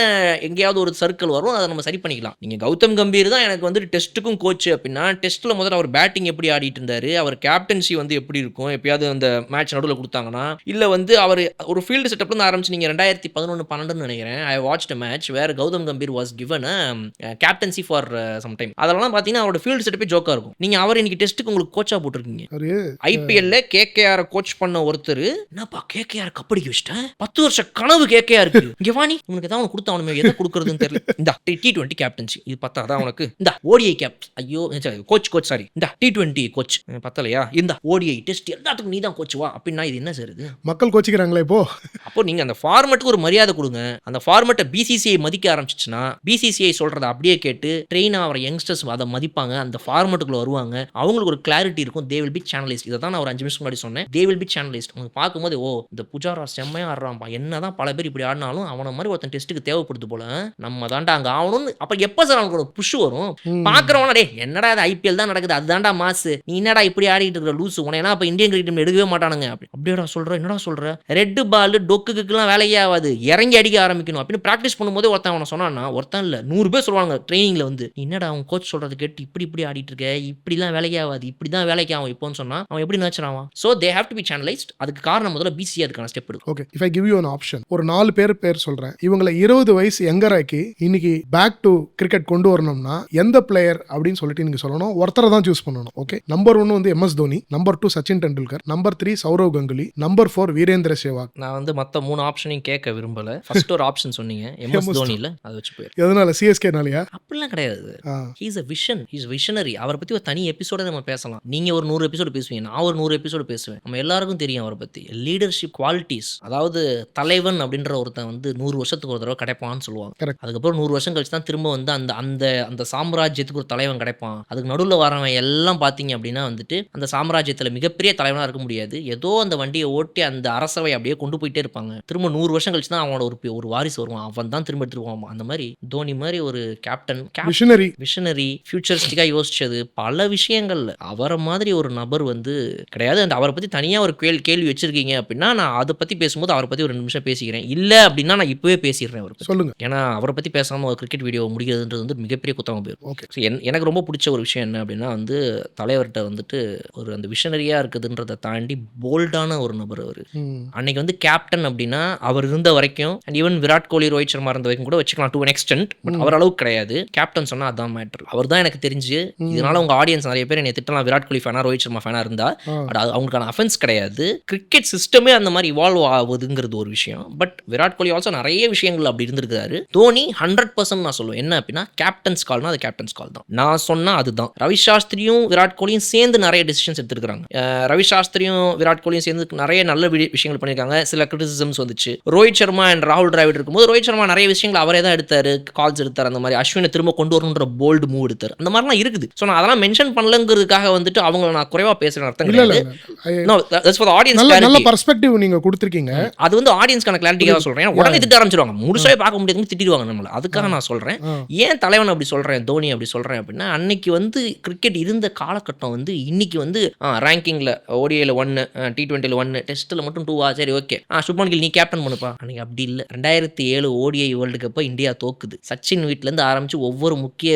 எங்கேயாவது ஒரு சர்க்கிள் வரும், அதை நம்ம சரி பண்ணிக்கலாம். நீங்க கௌதம் கம்பீர் தான் எனக்கு வந்து டெஸ்ட்டுக்கும் கோச் அப்படின்னா, டெஸ்ட்ல முதல்ல அவர் பேட்டிங் எப்படி ஆடிட்டு இருந்தாரு, அவர் கேப்டன்சி வந்து எப்படி இருக்கும், எப்பயாவது அந்த மேட்ச் நடுவில் கொடுத்தாங்கன்னா, இல்ல வந்து அவர் ஒரு ஃபீல்டு செட்டப்ல இருந்து ஆரம்பிச்சு நீங்க 2011-12 நினைக்கிறேன், I watched a match where Gautam Gambhir was given a captaincy for some time. அதெல்லாம் பாத்தீங்கன்னா அவரோட ஃபீல்டு செட்டப்பே ஜோக்கா இருக்கும். நீங்க அவர் இன்னைக்கு டெஸ்ட்டுக்கு உங்களுக்கு கோச்சா போட்டுருக்கீங்க. ஐபிஎல்ல கேகேஆர் கோச் பண்ண ஒருத்தர், என்னப்பா கேகேஆர் கப்படிக்க வச்சிட்டேன், 10 வருஷ கனவு கேகேஆர் இருக்கு, இங்க வாணி உனக்கு ஏதாவது கொடுத்தாவணுமே, எதை கொடுக்கறதுன்னு தெரியல, இந்த T20 கேப்டன்சி இது பத்தாதா உனக்கு, இந்த ODI கேப், ஐயோ கோச் சாரி, இந்த T20 கோச் பத்தலையா, இந்த ODI டெஸ்ட் எல்லாத்துக்கும் நீ தான் கோச் வா அப்படின்னா இது என்ன சார்? இது மக்கள் கோச்சிக்கிறாங்களே இப்போ. அப்போ நீங்க அந்த ஃபார்மெட்டுக்கு ஒரு மரியாதை கொடுங்க. அந்த ஃபார்மெட்டை BCCI மதிக்க ஆரம்பிச்சிச்சுன்னா BCCI சொல்றதை அப்படியே கேட்டு ட்ரெயின் ஆகிற யங்ஸ்டர்ஸ் அதை மதிப்பாங்க, அந்த ஃபார்மெட்டுக்குள்ள வருவாங்க, அவங்களுக்கு ஒரு கிளாரிட்டி இருக்கும். They will be channelised. இதை தான் நான் ஒரு 5 நிமிஷம் முன்னாடி சொன்னேன். They will be channelised. அவங்க பார்க்கும்போது ஓ இந்த புஜாரா செம்மையா ஆடுறான்பா, என்னதான் பல பேர் இப்படி ஆடினாலும் அவனை மாதிரி ஒருத்தன் டெஸ்ட்டுக்கு தேவைப்படுது போல, நம்ம தாண்டா அங்கே ஆகணும்னு. அப்போ எப்போ சார் அவனுக்கு ஒரு புஷ் வரும்? பார்க்குறவனா டே என்னடா அது IPL தான் நடக்குது, அதுதான்டா மாசு, நீ என்னடா இப்படி ஆடிட்டு இருக்கிற லூசு, உன அப்போ இந்தியன் கிரிக்கெட் எடுக்கவே மாட்டானுங்க அப்படியேடா சொல்ற, என்னடா சொல்ற, ரெட் பால் டொக்குக்குலாம் வேலையே ஆகாது, இறங்கி அடிக்க ஆரம்பிக்கணும் அப்படின்னு ப்ராக்டிஸ் பண்ணும்போது ஒருத்தன் அவனை சொன்னான்னா, ஒருத்தன் இல்லை 100 பேர் சொல்லுவாங்க ட்ரைனிங்ல வந்து, என்னடா அவன் கோச் சொல்றது கேட்டு இப்படி ஆடிட்டு இருக்க, இப்படிலாம் வேலையே ஆகாது, இப்படிதான் வேலைக்கு ஆகும் இப்போன்னு சொன்னா அவன் எப்படி நச்சரான்? So they have to be channelised. அதுக்கு காரணம் முதல்ல BCCI அதுக்கான ஸ்டெப் எடுக்கும். Okay, if I give you an option, ஒரு 4 பேர் சொல்றேன், இவங்களை 20 வயசு எங்கராக்கி இன்னைக்கு பேக் டு கிரிக்கெட் கொண்டு வரணும்னா எந்த பிளேயர் அப்படின்னு சொல்லிட்டு நீங்க சொல்லணும், ஒருத்தரை தான் சூஸ் பண்ணணும். ஓகே, நம்பர் 1 வந்து MS Dhoni, number 2 Sachin Tendulkar, number 3 Sourav Ganguly, number 4 Virender Sehwag. நான் வந்து மற்ற 3 ஆப்ஷனையும் கேட்க விரும்பல. ஃபர்ஸ்ட் ஒரு ஆப்ஷன் சொன்னீங்க MS தோனியில், அதை வச்சு போயிரு. எதனால CSK-நாலயா? அப்படிலாம் கிடையாது. He's a vision, he's visionary. அவரை பத்தி ஒரு தனி எபிசோட நம்ம பேசலாம். நீங்க ஒரு 100 எபிசோடு பேசுவீங்க, நான் ஒரு 100 எபிசோடு பேசுவேன். நம்ம எல்லாருக்கும் தெரியும் அவரை பத்தி லீடர்ஷிப் குவாலிட்டிஸ். அதாவது தலைவன் அப்படின்ற ஒருத்தன் வந்து 100 வருஷத்துக்கு ஒரு தடவை கிடைப்பான்னு சொல்லுவாங்க. Correct. அதுக்கப்புறம் 100 வருஷம் கழிச்சு தான் திரும்ப வந்து அந்த அந்த அந்த சாம்ராஜ்யத்துக்கு ஒரு தலைவன் கிடைப்பான். அதுக்கு நடுவில் வரவன் எல்லாம் பார்த்தீங்க அப்படின்னா வந்துட்டு அந்த சாம்ராஜ்யத்தில் மிகப்பெரிய தலைவனாக இருக்க முடியாது. ஏதோ அந்த வண்டியை ஓட்டி அந்த அரசவை அப்படியே கொண்டு போயிட்டே இருப்பாங்க. திரும்ப 100 வருஷம் கழிச்சு தான் அவனோட ஒரு வாரிசு வருவான். அவன் தான் திரும்ப எடுத்துருவான். அந்த மாதிரி தோனி மாதிரி ஒரு கேப்டன் விஷனரி ஃபியூச்சரிஸ்டிக்காக யோசிச்சது பல விஷயங்கள்ல. அவரை மாதிரி ஒரு நபர் வந்து கிடையாது. அந்த அவரை பற்றி தனியாக ஒரு கேள்வி வச்சிருக்கீங்க அப்படின்னா நான் அதை பற்றி பேசும்போது அவரை பற்றி ஒரு 2 நிமிஷம் பேசிக்கிறேன். இல்லை அப்படின்னா நான் இப்போவே பேசிடுறேன் அவருக்கு. சொல்லுங்க. ஏன்னா அவரை பற்றி பேசாமல் ஒரு கிரிக்கெட் வீடியோ முடிக்கிறதுன்றது வந்து மிகப்பெரிய குத்தமாக போயிடும். ஓகே. ஸோ எனக்கு ரொம்ப பிடிச்ச ஒரு விஷயம் என்ன அப்படின்னா வந்து தலைவர்கிட்ட வந்துட்டு ஒரு அந்த விஷனரியாக இருக்குதுன்றதை தாண்டி போல்டான ஒரு நபர் அவர். அன்னைக்கு வந்து கேப்டன் அப்படின்னா அவர் இருந்த வரைக்கும் அண்ட் ஈவன் விராட் கோலி ரோஹித் சர்மா இருந்த வரைக்கும் கூட வச்சுக்கலாம் டு அன் எக்ஸ்டென்ட். பட் அவர் அளவுக்கு கிடையாது. கேப்டன் சொன்னா அதான் மேட்டர். அவர் தான் எனக்கு தெரிஞ்சு இதனால உங்க ஆடியன்ஸ் நிறைய பேர் என்னை திட்டலாம் விராட் கோலி ஃபேனா ரோஹித் சர்மா ஃபேனா இருந்தா அது அவங்களுக்கான அஃபென்ஸ் கிடையாது. கிரிக்கெட் சிஸ்டமே அந்த மாதிரி இவால்வ் ஆகுதுங்கிறது ஒரு விஷயம். பட் விராட் கோலி ஆல்சோ நிறைய விஷயங்கள் அப்படி இருந்திருக்காரு. தோனி 100% நான் சொல்லுவேன் என்ன அப்படின்னா கேப்டன்ஸ் கால்னா அது கேப்டன்ஸ் கால் தான். நான் சொன்னா அதுதான். ரவி சாஸ்திரியும் விராட் கோலியும் சேர்ந்து நிறைய டிசிஷன்ஸ் எடுத்திருக்காங்க. ரவி சாஸ்திரியும் விராட் கோலியும் சேர்ந்து நிறைய நல்ல விஷயங்கள் பண்ணியிருக்காங்க. சில கிரிட்டிசிசம்ஸ் வந்துச்சு. ரோஹித் சர்மா அண்ட் ராகுல் டிராவிட் இருக்கும்போது ரோஹித் சர்மா நிறைய விஷயங்கள் அவரே தான் எடுத்தாரு. கால்ஸ் எடுத்தார். அந்த மாதிரி அஸ்வினை திரும்ப கொண்டு வரணுன்ற போல்டு மூவ் எடுத்தார். அந்த மாதிரிலாம் இருக்குது. ஸோ நான் அதெல்லாம் மென்ஷன் பண்ணலங்கிறதுக்காக வந்துட்டு அவங்க நான் குறைவா பேசுறேன் அர்த்தம் கிடையாது. நல்ல பெர்ஸ்பெக்டிவ் நீங்க கொடுத்திருக்கீங்க. அது வந்து ஆடியன்ஸ்க்கான கிளாரிட்டியாக சொல்றேன். உடனே திட்ட ஆரம்பிச்சிருவாங்க. முழுசாவே பார்க்க முடியாது திட்டிடுவாங்க நம்மள. அதுக்காக நான் சொல்றேன். ஏன் தலைவன் அப்படி சொல்றேன் தோனி அப்படி சொல்றேன் அப்படின்னா அன்னைக்கு வந்து கிரிக்கெட் இருந்த காலகட்டம் வந்து இன்னைக்கு வந்து ரேங்கிங்ல ஓடிஐல 1 T20ல 1 டெஸ்ட்ல மட்டும் 2 சரி ஓகே சுப்மன் கில் நீ கேப்டன் பண்ணுப்பா. அன்னைக்கு அப்படி இல்லை. 2007 ஓடிஐ வேர்ல்டு கப்பை இந்தியா தோக்குது. சச்சின் வீட்டிலேருந்து ஆரம்பிச்சு ஒவ்வொரு முக்கிய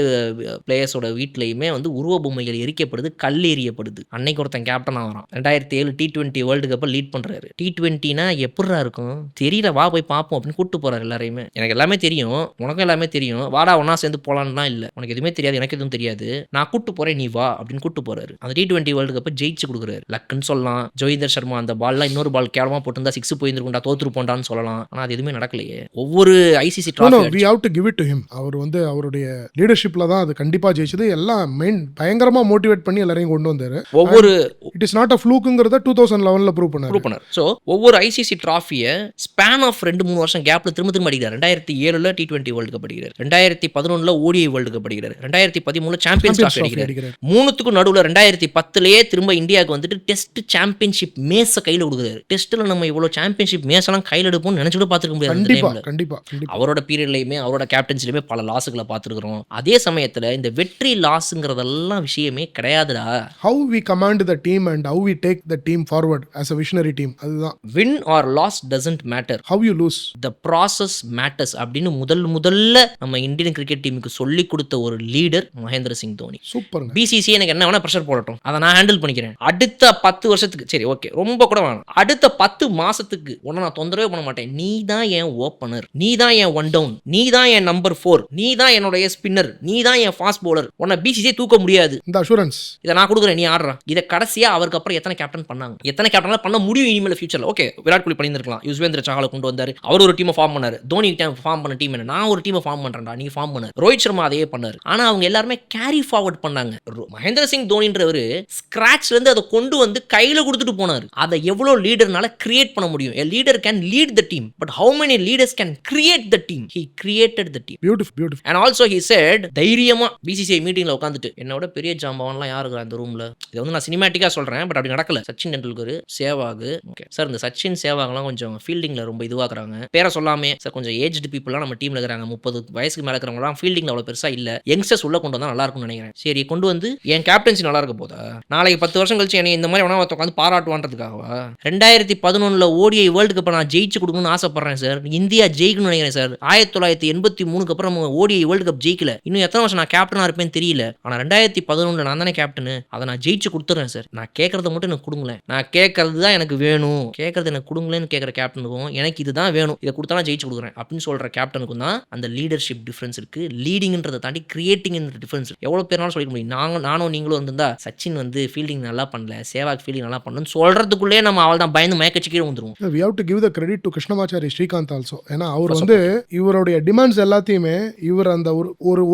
பிளேயர்ஸோட வீட்லையுமே வந்து உருவ பொம்மைகள் எரிக்கப்படுது, கல் எறியப்படுது. அன்னைக்கு ஒருத்தன் கேப்டன் ஆகிறான். 2007 T20 வேர்ல்டு கப்பை லீட் பண்றாரு. T20னா எப்படிரா இருக்கும் தெரியல, வா போய் பார்ப்போம் அப்படின்னு கூப்பிட்டு போறாரு எல்லாரையுமே. எனக்கு எல்லாமே தெரியும், உனக்கும் எல்லாமே தெரியும், வாடா ஒன்னா சேர்ந்து போலான்லாம் இல்லை. உனக்கு எதுவுமே தெரியாது, எனக்கு எதுவும் தெரியாது, நான் கூப்பிட்டு போறேன் நீ வா அப்படின்னு கூப்பிட்டு போறாரு. அந்த T20 வேர்ல்டு கப்பை ஜெயிச்சு கொடுக்குறாரு. லக்குன்னு சொல்லலாம். ஜோயிந்தர் சர்மா அந்த பால்லாம் இன்னொரு பால் கேவலமா போட்டிருந்தா 6 போயிருந்துருக்கும்டா, தோத்துருப்போண்டான்னு சொல்லலாம். ஆனா அது எதுவுமே நடக்கலையே. ஒவ்வொரு ICC we have to give it to him. அவர் வந்து அவருடைய லீடர்ஷிப்ல தான் அது கண்டிப்பா ஜெயிச்சது. எல்லாம் மெயின் பயங்கரமா மோட்டிவேட் பண்ணி எல்லாரையும் கொண்டு வந்தாரு. ஒவ்வொரு இட் இஸ் நாட் a flukeங்கறத 2011ல ப்ரூவ் பண்ணாரு. சோ ஒவ்வொரு ஐசிசி டிராஃபியை ஸ்பேன் ஆஃப் 2-3 வருஷம் கேப்ல திரும்ப அடிக்கிறார். 2007ல T20 வேர்ல்டு கப் அடிக்கிறார். 2011ல ஓடிஐ வேர்ல்டு கப் அடிக்கிறார். 2013ல சாம்பியன்ஸ் டிராஃபி அடிக்கிறார். மூணுத்துக்கும் நடுவுல 2010லயே திரும்ப இந்தியாவுக்கு வந்துட்டு டெஸ்ட் சாம்பியன்ஷிப் மேஸ கையில கொடுக்குறாரு. டெஸ்ட்ல நம்ம இவ்வளவு சாம்பியன்ஷிப் மேஸெல்லாம் கையில எடுப்போம் நினைச்சுட்டு பார்த்துக்க முடியாது. கண்டிப்பா அவரோட பீரியட்லயுமே அவரோட கேப்டன்சிலுமே பல லாஸுகளை பார்த்துருக்கிறோம். அதே சமயத்துல இந்த வெற்றி லாஸ்ங்கிறதெல்லாம் விஷயமே கிடையாதுடா. how we command the team and how we take the team forward as a visionary team. அதுதான். win or loss doesn't matter, how you lose, the process matters அப்படின்னு முதல்ல நம்ம இந்தியன் கிரிக்கெட் டீமுக்கு சொல்லி கொடுத்த ஒரு லீடர் மகேந்திர சிங் தோனி. சூப்பர். பிசிசி எனக்கு என்ன வேணா பிரஷர் போடட்டும், அதை நான் ஹேண்டில் பண்ணிக்கிறேன். அடுத்த 10 வருஷத்துக்கு சரி ஓகே ரொம்ப கூட வேணும், அடுத்த 10 மாசத்துக்கு உன்னை நான் தொந்தரவே பண்ண மாட்டேன். நீ தான் என் ஓப்பனர், நீ தான் என் ஒன் டவுன், நீ தான் என் நம்பர் 4, நீ தான் என்னுடைய ஸ்பின்னர், நீ தான் என் ஃபாஸ்ட் பவுலர், உன்னை பிசிசியே தூக்க முடியாது. இந்த அஷூரன்ஸ் இதை நான் கொடுக்குறேன், நீ ஆடுறான். இதை கடைசியா அவருக்கு அப்புறம் எத்தனை கேப்டன் பண்ணாங்க, எத்தனை கேப்டன் பண்ண முடியும் இனிமேல் ஃபியூச்சர்ல. ஓகே விராட் கோலி பண்ணியிருக்கலாம், யுஸ்வேந்திர சஹாலை கொண்டு வந்தாரு, அவர் ஒரு டீமை ஃபார்ம் பண்ணாரு. தோனி ஃபார்ம் பண்ண டீம் என்ன, நான் ஒரு டீமை ஃபார்ம் பண்றேன்டா, நீ ஃபார்ம் பண்ணாரு. ரோஹித் சர்மா அதையே பண்ணாரு. ஆனா அவங்க எல்லாருமே கேரி ஃபார்வர்ட் பண்ணாங்க. மகேந்திர சிங் தோனின்றவர் ஸ்கிராச்ல இருந்து அதை கொண்டு வந்து கையில கொடுத்துட்டு போனாரு. அதை எவ்வளவு லீடர்னால கிரியேட் பண்ண முடியும். A leader can lead the team, but how many leaders can create the team? He created the team. Beautiful. And also he said தைரியமா பிசிசிஐ மீட்டிங்ல உட்காந்துட்டு என்னோட பெரிய ஜாம்பவான்லாம் யாரு இருக்கா அந்த ரூம்ல, இதை வந்து நான் சினிமேட்டிக்கா சொல்றேன் பட் அப்படி நடக்கல. சச்சின் டெண்டுல்கர், சேவாக். ஓகே சார், இந்த சச்சின் சேவாக்லாம் கொஞ்சம் ஃபீல்டிங்ல ரொம்ப இதுவாக்குறாங்க. பேரை சொல்லாமே சார், கொஞ்சம் ஏஜ்டு பீப்புள்லாம் நம்ம டீம்ல இருக்கிறாங்க. 30 வயசுக்கு மேல இருக்கிறவங்கலாம் ஃபீல்டிங்ல அவ்வளவு பெருசா இல்ல. யங்ஸ்டர்ஸ் உள்ள கொண்டு வந்தா நல்லா இருக்கும்னு நினைக்கிறேன். சரி கொண்டு வந்து என் கேப்டன்சி நல்லா இருக்க போதா, நாளைக்கு 10 வருஷம் கழிச்சு என்னை இந்த மாதிரி வேணா உட்காந்து பாராட்டுவான்றதுக்காகவா? 2011ல ஓடிஐ வேர்ல்டு கப் நான் ஜெயிச்சு கொடுக்கணும்னு ஆசைப்படுறேன் சார். இந்தியா ஜெயிக்கணும்னு நினைக்கிறேன் சார். 1983க்கு அப்புறம் ஓடிஐ வேர்ல்டு கப் ஜெயிக்கல. இன்னும் எத்தனை வருஷம் நான் கேப்டனா இருப்பேன்னு தெரியல. ஆனா 2011ல நான் தானே கேப்டனு, அதை நான் ஜெயிச்சு கொடுத்துறேன் சார். நான் கேட்கறத மட்டும் எனக்கு கொடுங்களேன், நான் கேட்கறது தான் எனக்கு வேணும், கேட்கறது எனக்கு கொடுங்களேன்னு கேட்குற கேப்டனுக்கும் எனக்கு இதுதான் வேணும், இதை கொடுத்தா நான் ஜெயிச்சு கொடுக்குறேன் அப்படின்னு சொல்ற கேப்டனுக்கும் தான் அந்த லீடர்ஷிப் டிஃபரன்ஸ் இருக்கு. லீடிங்ன்றதை தாண்டி கிரியேட்டிங் டிஃபரன்ஸ் இருக்கு. எவ்வளவு பேர்னாலும் சொல்லிக்க முடியும். நானும் நீங்களும் இருந்தா சச்சின் வந்து ஃபீல்டிங் நல்லா பண்ணல, சேவாக் ஃபீல்டிங் நல்லா பண்ணணும்னு சொல்றதுக்குள்ளே நம்ம அவள் தான் பயந்து மயக்கச்சு கீழே வந்துருவோம். we have to give the credit to Krishnamachari Srikkanth also. ஏன்னா அவர் வந்து இவருடைய டிமாண்ட்ஸ் எல்லாத்தையுமே இவர் அந்த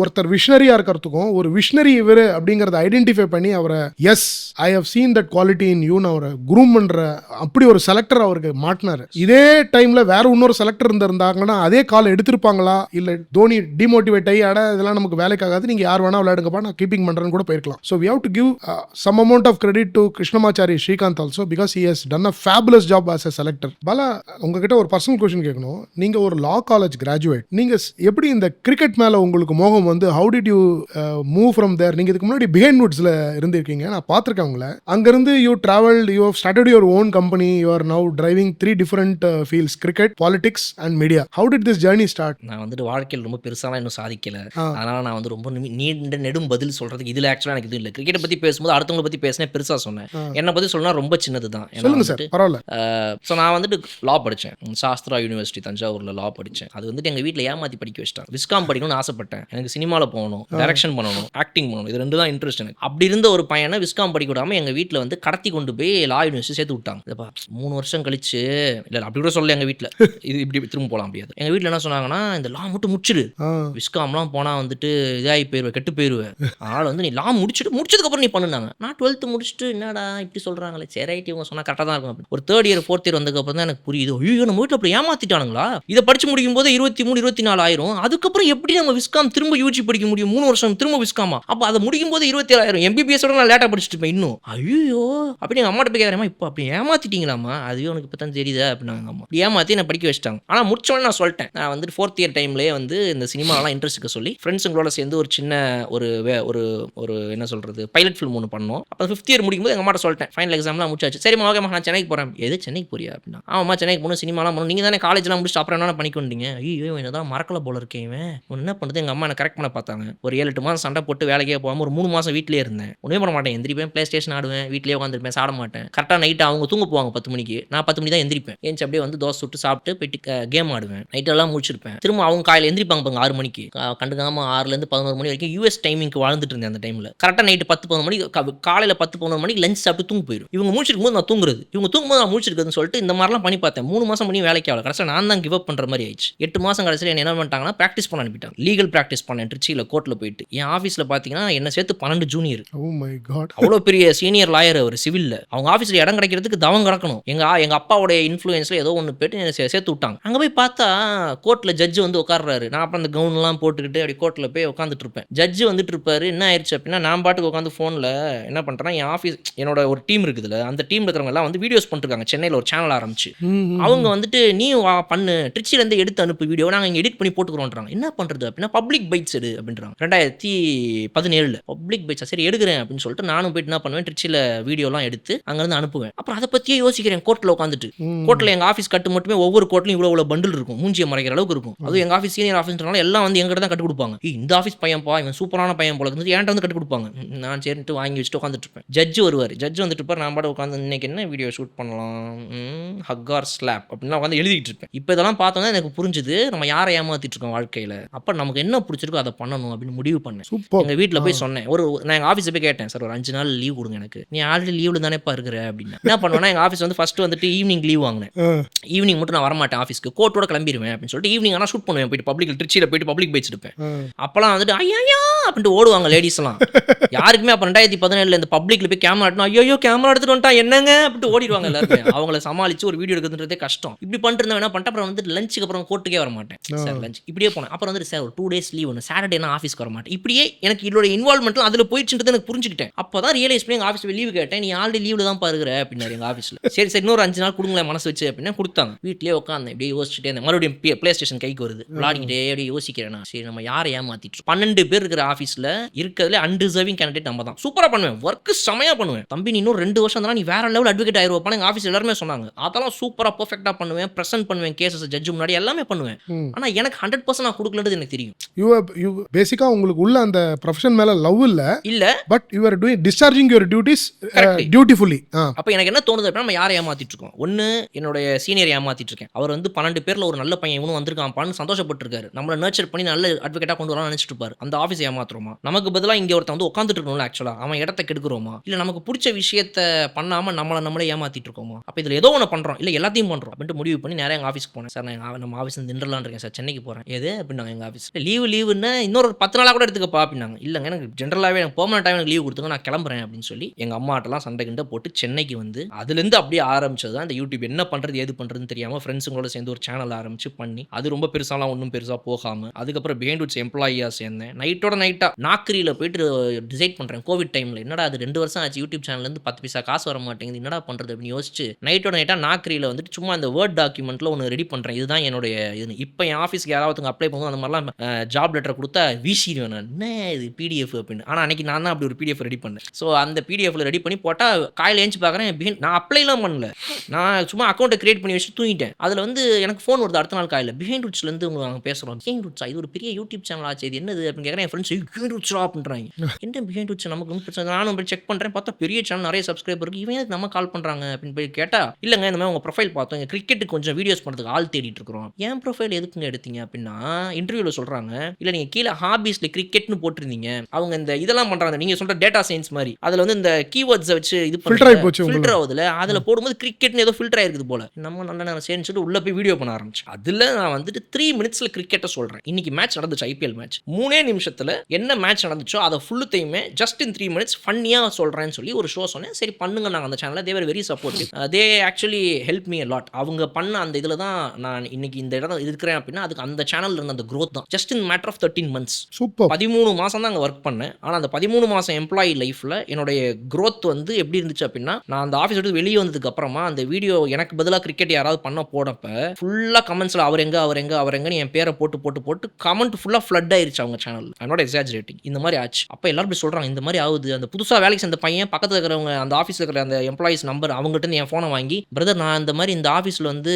ஒருத்தர் விஷனரியா இருக்கிறதுக்கும் ஒரு விஷனரி இவர் அப்படிங்கறத ஐடென்டிஃபை பண்ணி அவரை yes I have seen that quality in you அவரை குரூம் பண்ற அப்படி ஒரு செலக்டர் அவருக்கு மாட்டினாரு. இதே டைம்ல வேற இன்னொரு இன்னொரு செலக்டர் இருந்திருந்தாங்கன்னா அதே கால் எடுத்திருப்பாங்களா, இல்லை தோனி டிமோட்டிவேட் ஆகி இதெல்லாம் நமக்கு வேலைக்காகாது, நீங்கள் யார் வேணா விளையாடுங்கப்பா நான் கீப்பிங் பண்ணுறேன்னு கூட போயிருக்கலாம். So we have to give some amount of credit to Krishnamachari Srikkanth also because he has done a fabulous job as a selector. Bala, உங்ககிட்ட ஒரு பர்சனல் கொஸ்டின் கேட்கணும். நீங்கள் ஒரு லா காலேஜ் கிராஜுவேட், நீங்கள் எப்படி இந்த கிரிக்கெட் மேலே உங்களுக்கு மோகம் வந்து how did you move from there? நீங்கள் இதுக்கு முன்னாடி பிஹைண்ட் வுட்ஸில் இருந்திருக்கீங்க, நான் பார்த்துருக்கேன் உங்களை. அங்கேருந்து you travelled, you have started your own company, you are now driving 3 different fields, cricket, politics and media. How did this journey start? நான் வந்துட்டு வாழ்க்கையில் ரொம்ப பெருசாலாம் இன்னும் சாதிக்கல. அதனால நான் வந்து ரொம்ப நீண்ட நெடும் பதில் சொல்றதுக்கு இதில் ஆக்சுவலாக எனக்கு இது இல்லை. கிரிக்கெட்டை பற்றி பேசும்போது அடுத்தவங்களை பற்றி பேசினேன், பெருசாக சொன்னேன். என்னை பற்றி சொல்லணும்னா ரொம்ப சின்னது தான். சொல்லுங்க சார், பரவாயில்ல. ஸோ நான் வந்துட்டு லா படித்தேன், சாஸ்திரா யூனிவர்சிட்டி தஞ்சாவூரில் லா படித்தேன். அது வந்துட்டு எங்கள் வீட்டில் ஏமாற்றி படிக்க வச்சிட்டாங்க. விஸ்காம் படிக்கணும்னு ஆசைப்பட்டேன். எனக்கு சினிமாவில் போகணும், டைரக்ஷன் பண்ணணும், ஆக்டிங் பண்ணணும், இது 2 தான் இன்ட்ரெஸ்ட் எனக்கு. அப்படி இருந்த ஒரு பையனை விஸ்காம் படிக்க விடாமல் எங்கள் வீட்டில் வந்து கடத்தி கொண்டு போய் லா யூனிவர்சிட்டி சேர்த்து விட்டாங்க. இதப்பா 3 வருஷம் கழிச்சு, இல்லை அப்படி கூட சொல்ல எங்கள் வீட்டில், இது இப்படி திரும்ப போகலாம் முடியாது. எங்கள் வீட்டில் என்ன சொன்னாங்கன்னா, இந்த லா மட்டும் முடிச்சிடு, விஸ்காம்லாம் போனால் வந்துட்டு இதாகி போயிடுவேன், கெட்டு போயிடுவேன், அதனால் வந்து நீ லா முடிச்சதுக்கப்புறம் நீ பண்ணுனாங்க. நான் 12th முடிச்சுட்டு என்னடா இப்படி சொல்கிறாங்களே, சரி இவங்க சொன்னால் கரெக்டாக தான் இருக்கும். ஒரு 3rd இயர் 4th இயர் வந்ததுக்கப்புறம் தான் எனக்கு புரியுது, ஐயோ நம்ம வீட்டில் அப்படி ஏமாத்திட்டானுங்களா, இதை படிச்சு முடிக்கும் போது 23 24 ஆயிரும், அதுக்கப்புறம் எப்படி நம்ம விஸ்காம் திரும்ப யூஜி படிக்க முடியும், 3 வருஷம் திரும்ப விஸ்காமா, அப்போ அதை முடிக்கும் போது 27 ஆயிரம். MBBS நான் லேட்டாக படிச்சுட்டு இருப்பேன் இன்னும். ஐயோ அப்படி எங்கள் அம்மாட்ட போய் கேட்குறேன், இப்போ அப்படி ஏமாத்திட்டீங்களாமா, அதுவே உனக்கு இப்போ தான் தெரியுதா அப்படின்னாங்க அம்மா. ஏமாற்றி நான் படிக்க வச்சிட்டாங்க. ஆனால் முடிச்சோன்னு நான் சொல்லிட்டேன், நான் வந்து 4th இயர் டைம்லேயே வந்து இந்த சினிமாலாம் இன்ட்ரெஸ்ட் இருக்க சொல்லி ஃப்ரெண்ட்ஸுங்களோட சேர்ந்து ஒரு சின்ன ஒரு என்ன சொல்கிறது பைலட் ஃபிலிம் ஒன்று பண்ணோம். அப்போ 5th இயர் முடிக்கும்போது எங்கள் அம்மாட்ட சொல்லிட்டேன், ஃபைனல் எக்ஸாம்லாம் முடிச்சாச்சு, சரிம்மா ஓகேம்மா நான் சென்னைக்கு போகிறேன். எது சென்னைக்கு போறியா அப்படின்னா, ஆமாம்மா சென்னைக்கு போகணும், சினிமாலாம் போகணும், நீங்கள் தானே காலேஜ்லாம் முடிச்சுட்டு அப்புறம் என்ன பண்ணிக்கொண்டீங்க. ஐயோ என்ன தான் மறக்கல போல இருக்கேன் இவன், ஒன்று என்ன பண்ணுறது. எங்கள் அம்மா என்ன கரெக்ட் பண்ண பார்த்தாங்க. ஒரு 7-8 மாதம் சண்டை போட்டு வேலைக்கே போகாமல் ஒரு 3 மாதம் வீட்டிலே இருந்தேன். ஒன்றுமே பண்ண மாட்டேன், எந்திரிப்பேன், ப்ளே ஸ்டேஷன் ஆடுவேன், வீட்டிலே உட்காந்துருப்பேன், சாட மாட்டேன். கரெக்டாக நைட்டு அவங்க தூங்க போவாங்க 10 மணிக்கு, நான் 10 மணி தான் எந்திரிப்பேன். ஏஞ்சி அப்படியே வந்து தோசை சுட்டு சாப்பிட்டு போயிட்டு கேம் ஆடுவேன், நைட்டெல்லாம் முடிச்சிருப்பேன். திரும்ப அவங்க காலையில் எந்திரிப்பாங்க பாங்க 6 மணிக்கு, கண்டுக்காமல் 6லேருந்து 11 மணி வரைக்கும் US டைமிங்க்கு வாழ்ந்துட்டு இருந்தேன் அந்த டைமில். கரெக்டாக நைட்டு 10-11 மணிக்கு, காலையில் 10-11 மணிக்கு லஞ்ச் சாப்பிட்டு தூங்க போயிடும். இவங்க முடிச்சிருக்கும் போது நான் தூங்குறது, இவங்க தூங்கும்போது நான் முடிச்சிருக்குதுன்னு சொல்லிட்டு இந்த மாதிரிலாம் பண்ணி பார்த்தேன். 3 மாதம் பண்ணி வேலைக்கு ஆகல, கடைசியில் நான் தான் கிவ் அப் பண்ணுற மாதிரி ஆயிடுச்சு. 8 மாதம் கடைசியில் என்ன பண்ணிட்டாங்கன்னா ப்ராக்டிஸ் பண்ண அனுப்பிட்டாங்க. லீகல் ப்ராக்டிஸ் பண்ணேன் திருச்சியில் கோர்ட்டில் போயிட்டு. என் ஆஃபீஸில் பார்த்தீங்கன்னா என்ன சேர்த்து 12 ஜூனியர். ஓ மை காட், அவ்வளோ பெரிய சீனியர் லாயர் அவர் சிவில்ல. அவங்க ஆஃபீஸில் இடம் கிடைக்கிறதுக்கு தவம் கிடக்கணும். எங்கள் அப்பாவோடைய இன்ஃப்ளூயன்ஸில் ஏதோ ஒன்று போயிட்டு சேர்த்து விட்டாங்க. அங்கே போய் பார்த்தா கோர்ட்டில் ஜட்ஜு வந்து உட்கார்றாரு. நான் அப்புறம் அந்த கவுன்லாம் போட்டுக்கிட்டு அப்படி கோர்ட்டில் போய் உட்காந்துட்டு இருப்பேன். ஜட்ஜு வந்துட்டு இருப்பாரு. என்ன ஆயிடுச்சு அப்படின்னா, நான் பாட்டுக்கு உட்காந்து ஃபோனில் என்ன பண்ணுறேன், என் ஆஃபீஸ் என்னோட ஒரு டீம் இருக்குதுல்ல, அந்த டீமில் இருக்கிறவங்க எல்லாம் வந்து வீடியோஸ் பண்ணிருக்காங்க. சென்னையில் ஒரு சேனல் ஆரம்பிச்சு அவங்க வந்துட்டு நீ பண்ணு, ட்ரிச்சிலேருந்து எடுத்து அனுப்பு வீடியோ, நாங்கள் இங்கே எடிட் பண்ணி போட்டுக்கிறோன்றாங்க. என்ன பண்ணுறது அப்படின்னா, பப்ளிக் பைட்ஸ் எடு அப்படின்றாங்க. 2017 பப்ளிக் பைட்ஸா, சரி எடுக்கிறேன் அப்படின்னு சொல்லிட்டு நானும் போயிட்டு என்ன பண்ணுவேன், ட்ரிச்சியில் வீடியோலாம் எடுத்து அங்கேருந்து அனுப்புவேன். அப்புறம் அதை பற்றியே யோசிக்கிறேன் கோர்ட்டில் உட்காந்துட்டு. கோர்ட்டில் எங்கள் ஆஃபீஸ் கட்டு மட்டுமே ஒவ்வொரு கோர்ட்லையும் இவ்வளோ பண்டில் இருக்கும், மூஞ்சியை மறைக்கிற அளவுக்கு இருக்கும். அதுவும் எங்கள் ஆஃபீஸ் சீனியர் ஆஃபீஸ்னால எல்லாம் வந்து எங்கிட்ட தான் கட்டு கொடுப்பாங்க. இந்த ஆஃபீஸ் பையன்பா, இவன் சூப்பரான பையன் போல இருந்து என்கிட்ட வந்து கட்டு கொடுப்பாங்க. நான் சரிட்டு வாங்கி வச்சுட்டு உட்காந்துட்டு இருப்பேன். ஜட்ஜு வருவார். ஜட்ஜு வந்துட்டு இருப்பார். நான் பாட்டு உட்காந்து இன்னைக்கு என்ன வீடியோ ஷூட் பண்ணலாம், ஹக் ஆர் ஸ்லாப் அப்படின்னா உட்காந்து எழுதிட்டு இருப்பேன். இப்போ இதெல்லாம் பார்த்தோன்னா எனக்கு புரிஞ்சுது நம்ம யாரை ஏமாத்திட்டு இருக்கோம் வாழ்க்கையில். அப்போ நமக்கு என்ன பிடிச்சிருக்கோ அதை பண்ணணும் அப்படின்னு முடிவு பண்ணேன். எங்கள் வீட்டில் போய் சொன்னேன். நான் எங்கள் ஆஃபீஸில் போய் கேட்டேன், சார் ஒரு 5 நாள் லீவ் கொடுங்க எனக்கு, நீ ஆல்ரெடி லீவில் தானேப்பா இருக்கிற அப்படின்னா. என்ன பண்ணுவேன்னா, எங்கள் ஆஃபீஸ் வந்து ஃபர்ஸ்ட் வந்துட்டு ஈவினிங் லீவ் வாங்கினேன். ஈவினிங் மட்டும் நான் வரமாட்டேன் ஆஃபீஸ்க்கு, கோர்ட்டோட கிளம்பிடுவேன் அப்படின்னு சொல்லிட்டு ஈவினிங் ஆனால் ஷூட் பண்ணுவேன். போயிட்டு பப்ளிக் ட்ரிச்சியில் போயிட்டு பப்ளிக் பைட்ஸ் எடுப்பேன். அப்போலாம் வந்துட்டு ஐயா அப்படின்ட்டு ஓடுவாங்க லேடிஸ் எல்லாம். யாருக்குமே அப்போ 2017 இந்த பப்ளிக்ல போய் கேமரா எடுத்தோம், ஐயோ கேமரா எடுத்துட்டு வந்துட்டா என்னங்க அப்படின்ட்டு ஓடிடுவாங்க எல்லாருமே. அவங்கள சமாளிச்சு ஒரு வீடியோ எடுக்கிறதுன்றதே கஷ்டம். இப்படி பண்ணிட்டு இருந்தேன். என்ன பண்ணிட்டு அப்புறம் வந்துட்டு லஞ்சுக்கு அப்புறம் கோர்ட்டுக்கே வர மாட்டேன் சார், லஞ்ச் இப்படியே போனேன். அப்புறம் வந்துட்டு சார் ஒரு 2 days லீவ் ஒன்று, சாட்டர்டே நான் ஆஃபீஸ்க்கு வர மாட்டேன். இப்படியே எனக்கு இதோட இன்வால்மெண்ட்லாம் அதில் போயிடுச்சுன்றது எனக்கு புரிஞ்சுக்கிட்டேன். அப்போ தான் ரியலைஸ் பண்ணி எங்கள் ஆஃபீஸில் லீவ் கேட்டேன். நீ ஆல்ரெடி லீவில் தான் பாருங்கிற அப்படின்னாரு எங்கள் ஆஃபீஸில். சரி சரி இன்னொரு 5 நாள் கொடுங்களேன் மனசு வச்சு அப்படின்னா கொடுத்தாங்க. வீட்டிலே உட்காந்து இப்படியே யோசிச்சுட்டே இருந்தேன். மறுபடியும் ப்ளே ஸ்டேஷன் கைக்கு வருது, விளாடிக்கிட்டே அப்படியே யோசிக்கிறேன். சரி நம்ம யாரை ஏமாத்திட்டு 12 பேர் இருக்கிற ஆஃபீஸில் இருக்கிறதுல அன்டிசர்விங் கேண்டிடேட் நம்ம தான். சூப்பராக பண்ணுவேன், ஒர்க்கு செமையாக பண்ணுவேன் தம்பி, நீ இன்னும் 2 வருஷம் தான் நீ வேற லெவல் அட்வொகேட் ஆயிருவாப்பான்னு எங்கள் ஆஃபீஸ் எல்லாருமே சொன்னாங்க. அதெல்லாம் சூப்பராக பர்ஃபெக்டாக பண்ணுவேன், ப்ரெசென்ட் பண்ணுவேன், கேசஸ் ஜட்ஜு முன்னாடி எல்லாமே பண்ணுவேன். ஆனால் எனக்கு 100% நான் கொடுக்கலன்றது எனக்கு தெரியும். யூ பேசிக்காக உங்களுக்கு உள்ள அந்த ப்ரொஃபஷன் மேலே லவ் இல்லை, but you are doing discharging your duties dutifully. அப்போ எனக்கு என்ன தோணுது அப்படின்னா, நம்ம யாரை ஏமாத்திட்டு இருக்கோம். ஒன்று என்னுடைய சீனியர் ஏமாத்திட்டு இருக்கேன். அவர் வந்து 12 பேரில் ஒரு நல்ல பையன் இவனும் வந்திருக்கான்ப்பான்னு சந்தோஷப்பட்டிருக்காரு. நம்மளை நர்ச்சர் பண்ணி நல்ல அட்வொகேட்டாக கொண்டு வரலாம்னு நினச்சிட்டு இருப்பாரு. அந்த ஆஃபீஸ் ஏமாத்துறோமா, நமக்கு பதிலாக இங்கே ஒருத்தன் வந்து உட்காந்துட்டு இருக்கணும்ல, ஆக்சுவலாக அவன் இடத்த கெடுக்கிறோமா, இல்லை நமக்கு பிடிச்ச விஷயத்த பண்ணாமல் நம்மளே ஏமாத்திட்டு இருக்கோமா. அப்போ இதில் ஏதோ ஒன்று பண்ணுறோம், இல்லை எல்லாத்தையும் பண்ணுறோம் அப்படின்ட்டு முடிவு பண்ணி நேரம் எங்கள் ஆஃபீஸ்க்கு போனேன். சார் நான் நம்ம ஆஃபீஸ் நின்றுலான் இருக்கேன் சார், சென்னைக்கு போகிறேன். எது அப்படின்னாங்க எங்கள் ஆஃபீஸ். லீவுன்னா இன்னொரு 10 நாளாக கூட எடுத்துக்கப்பா அப்படின்னாங்க. இல்லைங்க எனக்கு ஜென்ரலாகவே எனக்கு பெர்மனெண்ட்டாக எனக்கு லீவ் கொடுத்துங்க, நான் கிளம்புறேன் அப்படின்னு சொல்லி எங்கள் அம்மாட்டெல்லாம் சண்டை கிண்ட போட்டு சென்னைக்கு வந்து அதுலேருந்து அப்படியே ஆரம்பிச்சது தான் இந்த யூடியூப். என்ன பண்ணுறது ஏது பண்ணுறதுன்னு தெரியாமல் ஃப்ரெண்ட்ஸ் ஃப்ரெண்ட்ஸுங்களோட சேர்ந்து ஒரு சேனல் ஆரம்பிச்சு பண்ணி அது ரொம்ப பெருசாலாம் ஒன்றும் பெருசாக போகாமல் அதுக்கப்புறம் பிஹைண்ட் வுட்ஸ் எம்ப்ளாயியாக சேர்ந்தேன். நைட்டோட நைட்டாக நாக்ரியில் போயிட்டு டிசைட் பண்ணுறேன் கோவிட் டைமில். என்னடா அது 2 வருஷம் ஆச்சு யூடியூப் சேனல்லேருந்து 10 பைசா காசு வர மாட்டேங்குது, என்னடா பண்ணுறது அப்படின்னு யோசிச்சு நைட்டோட நைட்டாக நாக்ரியில் வந்துட்டு சும்மா அந்த வேர்ட் டாக்குமெண்ட்டில் ஒன்று ரெடி பண்ணுறேன். இதுதான் என்னுடைய இது. இப்போ என் ஆஃபீஸ்க்கு யாராவது அப்ளை பண்ணுவோம் அந்த மாதிரிலாம் ஜாப் லெட்டர் கொடுத்தா வீசிடுவேன் நான், என்ன இது பிடிஎஃப் அப்படின்னு. ஆனால் அன்றைக்கி நான் தான் அப்படி ஒரு பிடிஎஃப் ரெடி பண்ணேன். ஸோ அந்த பிடிஎஃப்ல ரெடி பண்ணி போட்டால் காலையில் ஏஞ்சி பார்க்குறேன் நான் அப்ளைலாம் பண்ணல, நான் சும்மா அக்கௌண்ட்டை கிரியேட் பண்ணி வச்சு தூங்கிட்டேன். அதில் வந்து எனக்கு ஃபோன் வருது அடுத்த நாள் காலையில், பிஹைண்ட் வுட்ஸ்லேருந்து உங்க நாங்கள் பேசுகிறோம். பிஹைண்ட் வுட்ஸா, இது ஒரு பெரிய யூடியூப் சேனல் ஆச்சு, இது என்னது அப்படின்னு கேட்குறேன். என் ஃப்ரெண்ட்ஸ் பிஹைண்ட் வுட்ஸ்ரா அப்படின்றாங்க. என்ன பிஹைண்ட் வுட்ஸ், நமக்கு ஒன்றும் பிரச்சனை. நானும் போய் செக் பண்ணுறேன், பார்த்தா பெரிய சேனல், நிறைய சப்ஸ்கிரைபர் இருக்குது, இவன் எதுக்கு நம்ம கால் பண்ணுறாங்க அப்படின்னு போய் கேட்டால், இல்லைங்க இந்த மாதிரி உங்கள் ப்ரொஃபைல் பார்த்தோம், எங்கள் கிரிக்கெட்டுக்கு கொஞ்சம் வீடியோஸ் பண்ணுறதுக்கு ஆள் தேடிட்டு இருக்கிறோம். என் ப்ரொஃபைல் எதுக்குங்க எடுத்தீங்க அப்படின்னா, இன்டர்வியூவில் சொல்கிறாங்க, இல்லை நீங்கள் கீழே ஹாபீஸில் கிரிக்கெட்னு போட்டிருந்தீங்க, அவங்க இந்த இதெல்லாம் பண்ணுறாங்க, நீங்கள் சொல்கிற டேட்டா சயின்ஸ் மாதிரி, அதில் வந்து இந்த கீவேர்ட்ஸை வச்சு இது ஃபில்டர் ஆகுதுல, அதில் போடும்போது கிரிக்கெட்னு ஏதோ ஃபில்டர் ஆயிருக்குது போல, நம்ம நல்ல நேரம் சேர்ந்து சொல்லிட்டு உள்ளே போய் வீடியோ பண்ண ஆரம்பிச்சேன். அதில் நான் வந்துட்டு 3 மினிட்ஸில் கிரிக்கெட்டை சொல்கிறேன். இன்னைக்கு மேட்ச் நடந்துச்சு, ஐபிஎல் மேட்ச், 3 நிமிஷத்தில் என்ன மேட்ச் நடந்துச்சோ அதை ஃபுல்லுத்தையுமே ஜஸ்ட் இன் 3 மினிட்ஸ் ஃபன்னியாக சொல்கிறேன்னு சொல்லி ஒரு ஷோ சொன்னேன். சரி பண்ணுங்க, நாங்கள் அந்த சேனலில் they were very supportive, they actually help me lot. அவங்க பண்ண அந்த இதில் தான் நான் இன்னைக்கு இந்த இடம் இருக்கிறேன் அப்படின்னா அதுக்கு அந்த சேனல் இருந்த அந்த growth தான். Just in matter of 13 months, super. 13 மாதம் தான் அங்கே ஒர்க் பண்ணேன். ஆனால் அந்த 13 மாதம் எம்ப்ளாயி லைஃப்பில் என்னுடைய growth வந்து எப்படி இருந்துச்சு அப்படின்னா, நான் அந்த ஆஃபீஸ் விட்டு வெளியே வந்ததுக்கு அப்புறமா அந்த வீடியோ எனக்கு பதிலாக கிரிக்கெட் யாராவது பண்ண போடப்ப ஃபுல்லாக கமெண்ட்ஸில் அவர் எங்கன்னு என் பேரை போட்டு கமெண்ட் ஃபுல்லாக ஃப்ளட் ஆயிருச்சு அவங்க சேனல். ஐ நாட் எக்ஸாஜரேட்டிங், இந்த மாதிரி ஆச்சு. அப்போ எல்லாரும் இப்படி சொல்கிறாங்க, இந்த மாதிரி ஆகுது. அந்த புதுசாக வேலைக்கு சேர்ந்த பையன் பக்கத்தில் இருக்கிறவங்க அந்த ஆஃபீஸில் இருக்கிற அந்த எம்ப்ளாயிஸ் நம்பர் அவங்ககிட்ட என் ஃபோனை வாங்கி, பிரதர் நான் இந்த மாதிரி இந்த ஆஃபீஸில் வந்து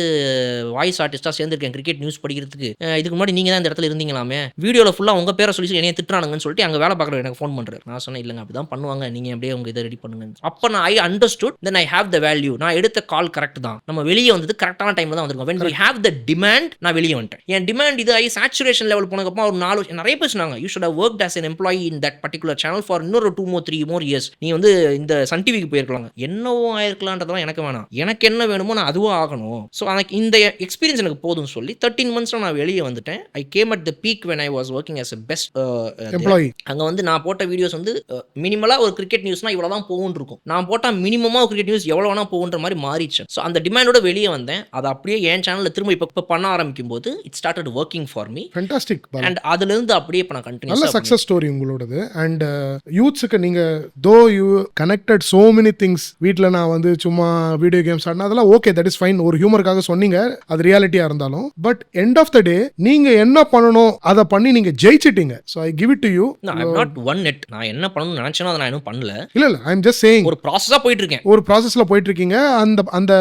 வாய்ஸ் ஆர்டிஸ்ட்டாக சேர்ந்துருக்கேன் கிரிக்கெட் நியூஸ் படிக்கிறதுக்கு, இதுக்கு முன்னாடி நீங்கள் தான் இந்த இடத்துல இருந்தீங்களாமே, வீடியோவில் ஃபுல்லாக உங்கள் பேரை சொல்லி என்னைய திட்டுறானுங்கன்னு சொல்லிட்டு அங்கே வேலை பார்க்குற எனக்கு ஃபோன் பண்ணுறாரு. நான் சொன்னேன், இல்லைங்க அப்படி தான் பண்ணுவாங்க, நீங்கள் அப்படியே உங்கள் இதை ரெடி பண்ணுங்க. அப்போ நான் I understood, then I have the value. நான் எடுத்த கால் கரெக்ட் தான், நம்ம வெளியே வந்தது கரெக்டான டைமில் தான் வந்திருக்கோம். when we have the demand, நான் வெளியே வந்துட்டேன். என் டிமாண்ட் இது ஆகி சேச்சுரேஷன் லெவல் போனதுக்கப்புறம் ஒரு 4 நிறைய பேர் சொன்னாங்க, you should have worked as an employee in that particular channel for இன்னொரு 2 more 3 more years. நீ வந்து இந்த சன் டிவிக்கு போயிருக்கலாம், என்னவோ ஆயிருக்கலான்றதெல்லாம் எனக்கு வேணாம், எனக்கு என்ன வேணுமோ நான் அதுவும் ஆகணும். ஸோ எனக்கு இந்த எக்ஸ்பீரியன்ஸ் எனக்கு போதும்னு சொல்லி 13 months நான் வெளியே வந்துட்டேன். I came at the peak when I was working as a best employee. அங்கே வந்து நான் போட்ட வீடியோஸ் வந்து மினிமலாக ஒரு கிரிக்கெட் நியூஸ்னா இவ்வளோ தான் போகும்னு இருக்கும், நான் போட்டால் மினிமமாக கிரிக்கெட் நியூஸ் எவ்வளோ வேணா போகுன்ற மாதிரி மாறிச்சு. ஸோ அந்த டிமாண்டோட வெளியே வந்தேன். அதை அப்படியே என் சேனலில் திரும்ப இப்போ பண்ண ஆரம்பிக்கும் போது it started working for me. Fantastic. And அதுலேருந்து அப்படியே இப்போ நான் கண்டினியூ. நல்ல சக்ஸஸ் ஸ்டோரி உங்களோடது. அண்ட் யூத்ஸுக்கு நீங்கள் though you connected so many things, வீட்டில் நான் வந்து சும்மா வீடியோ கேம்ஸ் ஆடினா அதெல்லாம் ஓகே, தட் இஸ் ஃபைன், ஒரு ஹியூமருக்காக சொன்னீங்க, அது ரியாலிட்டியாக இருந்தாலும். But end of the day நீங்கள் என்ன பண்ணணும் அதை பண்ணி நீங்கள் ஜெயிச்சிட்டீங்க. So I give it to you. I'm not on net, நான் என்ன பண்ணணும்னு நினச்சேனோ அதை நான் இன்னும் பண்ணல. இல்லை ஐ எம் ஜஸ்ட் சேயிங், ஒரு ப்ராசஸாக போயிட்டு இருக்கேன், ஒரு ப்ராசஸில் போயிட்டு இருக்கீங்க. அந்த அந்த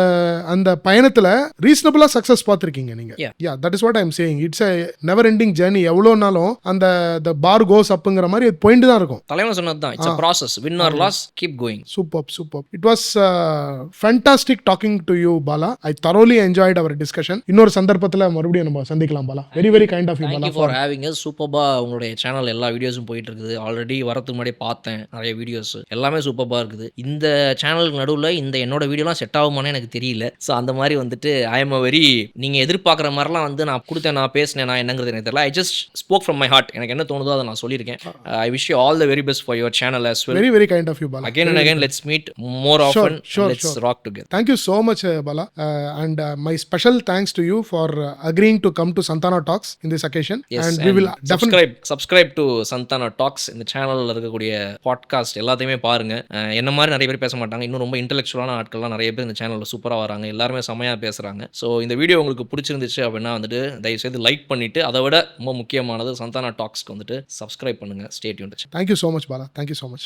அந்த பயணத்தில் ரீசனபிளாக சக்ஸஸ் பார்த்துருக்கீங்க நீங்கள். Yeah, that is what I am saying. It's a never ending journey. எவ்வளோனாலும் அந்த the bar goes upங்கிற மாதிரி பாயிண்ட் தான் இருக்கும். தலைவன் சொன்னது தான், it's a process, win or loss, keep going. Superb. It was fantastic talking to you, Bala. I thoroughly enjoyed our discussion. இன்னொரு சந்தர்ப்பத்தில் மறுபடியும் நம்ம சந்திக்கலாம் Bala. Very kind of you, Bala. Thank you for having us. சூப்பர்பா உங்களுடைய சேனல் எல்லா வீடியோஸும் போயிட்டு இருக்குது. ஆல்ரெடி வரதுக்கு முன்னாடி பார்த்தேன் நிறைய வீடியோஸ், எல்லாமே சூப்பர்பா இருக்குது. இந்த சேனலுக்கு நடுவில் இந்த என்னோட வீடியோலாம் செட் ஆகுமானே எனக்கு தெரியல. ஸோ அந்த மாதிரி வந்துட்டு ஐ எம் வெரி, நீங்கள் எதிர்பார்க்குற மாதிரிலாம் வந்து நான் கொடுத்தேன், நான் பேசினேன், நான் என்னங்கிறது எனக்கு தெரியல. I just spoke from my heart. எனக்கு என்ன தோணுதோ அதை நான் சொல்லியிருக்கேன். I wish you all the very best for your channel as well. Very kind of you, Bala. Again and again, let's meet more often. Let's rock together. Thank you so much, Bala. And my special thanks to you for agreeing to come to Santana Talks in this occasion. Yes, and we will definitely subscribe to Santana Talks. இந்த சேனலில் இருக்கக்கூடிய பாட்காஸ்ட் எல்லாத்தையுமே பாருங்க. என்ன மாதிரி நிறைய பேர் பேச மாட்டாங்க, இன்னும் ரொம்ப இன்டெலெக்சுவலான ஆட்கள்லாம் நிறைய பேர் இந்த சேனலில் சூப்பராக வராங்க, எல்லாருமே செமையாக பேசுகிறாங்க. ஸோ இந்த வீடியோ உங்களுக்கு பிடிச்சிருந்துச்சு அப்படின்னா வந்துட்டு தயவுசெய்து லைக் பண்ணிவிட்டு, அதை விட ரொம்ப முக்கியமானது சந்தானா டாக்ஸ்க்கு வந்துட்டு சப்ஸ்கிரைப் பண்ணுங்கள். Stay tuned. Thank you so much, Bala. Thank you so much.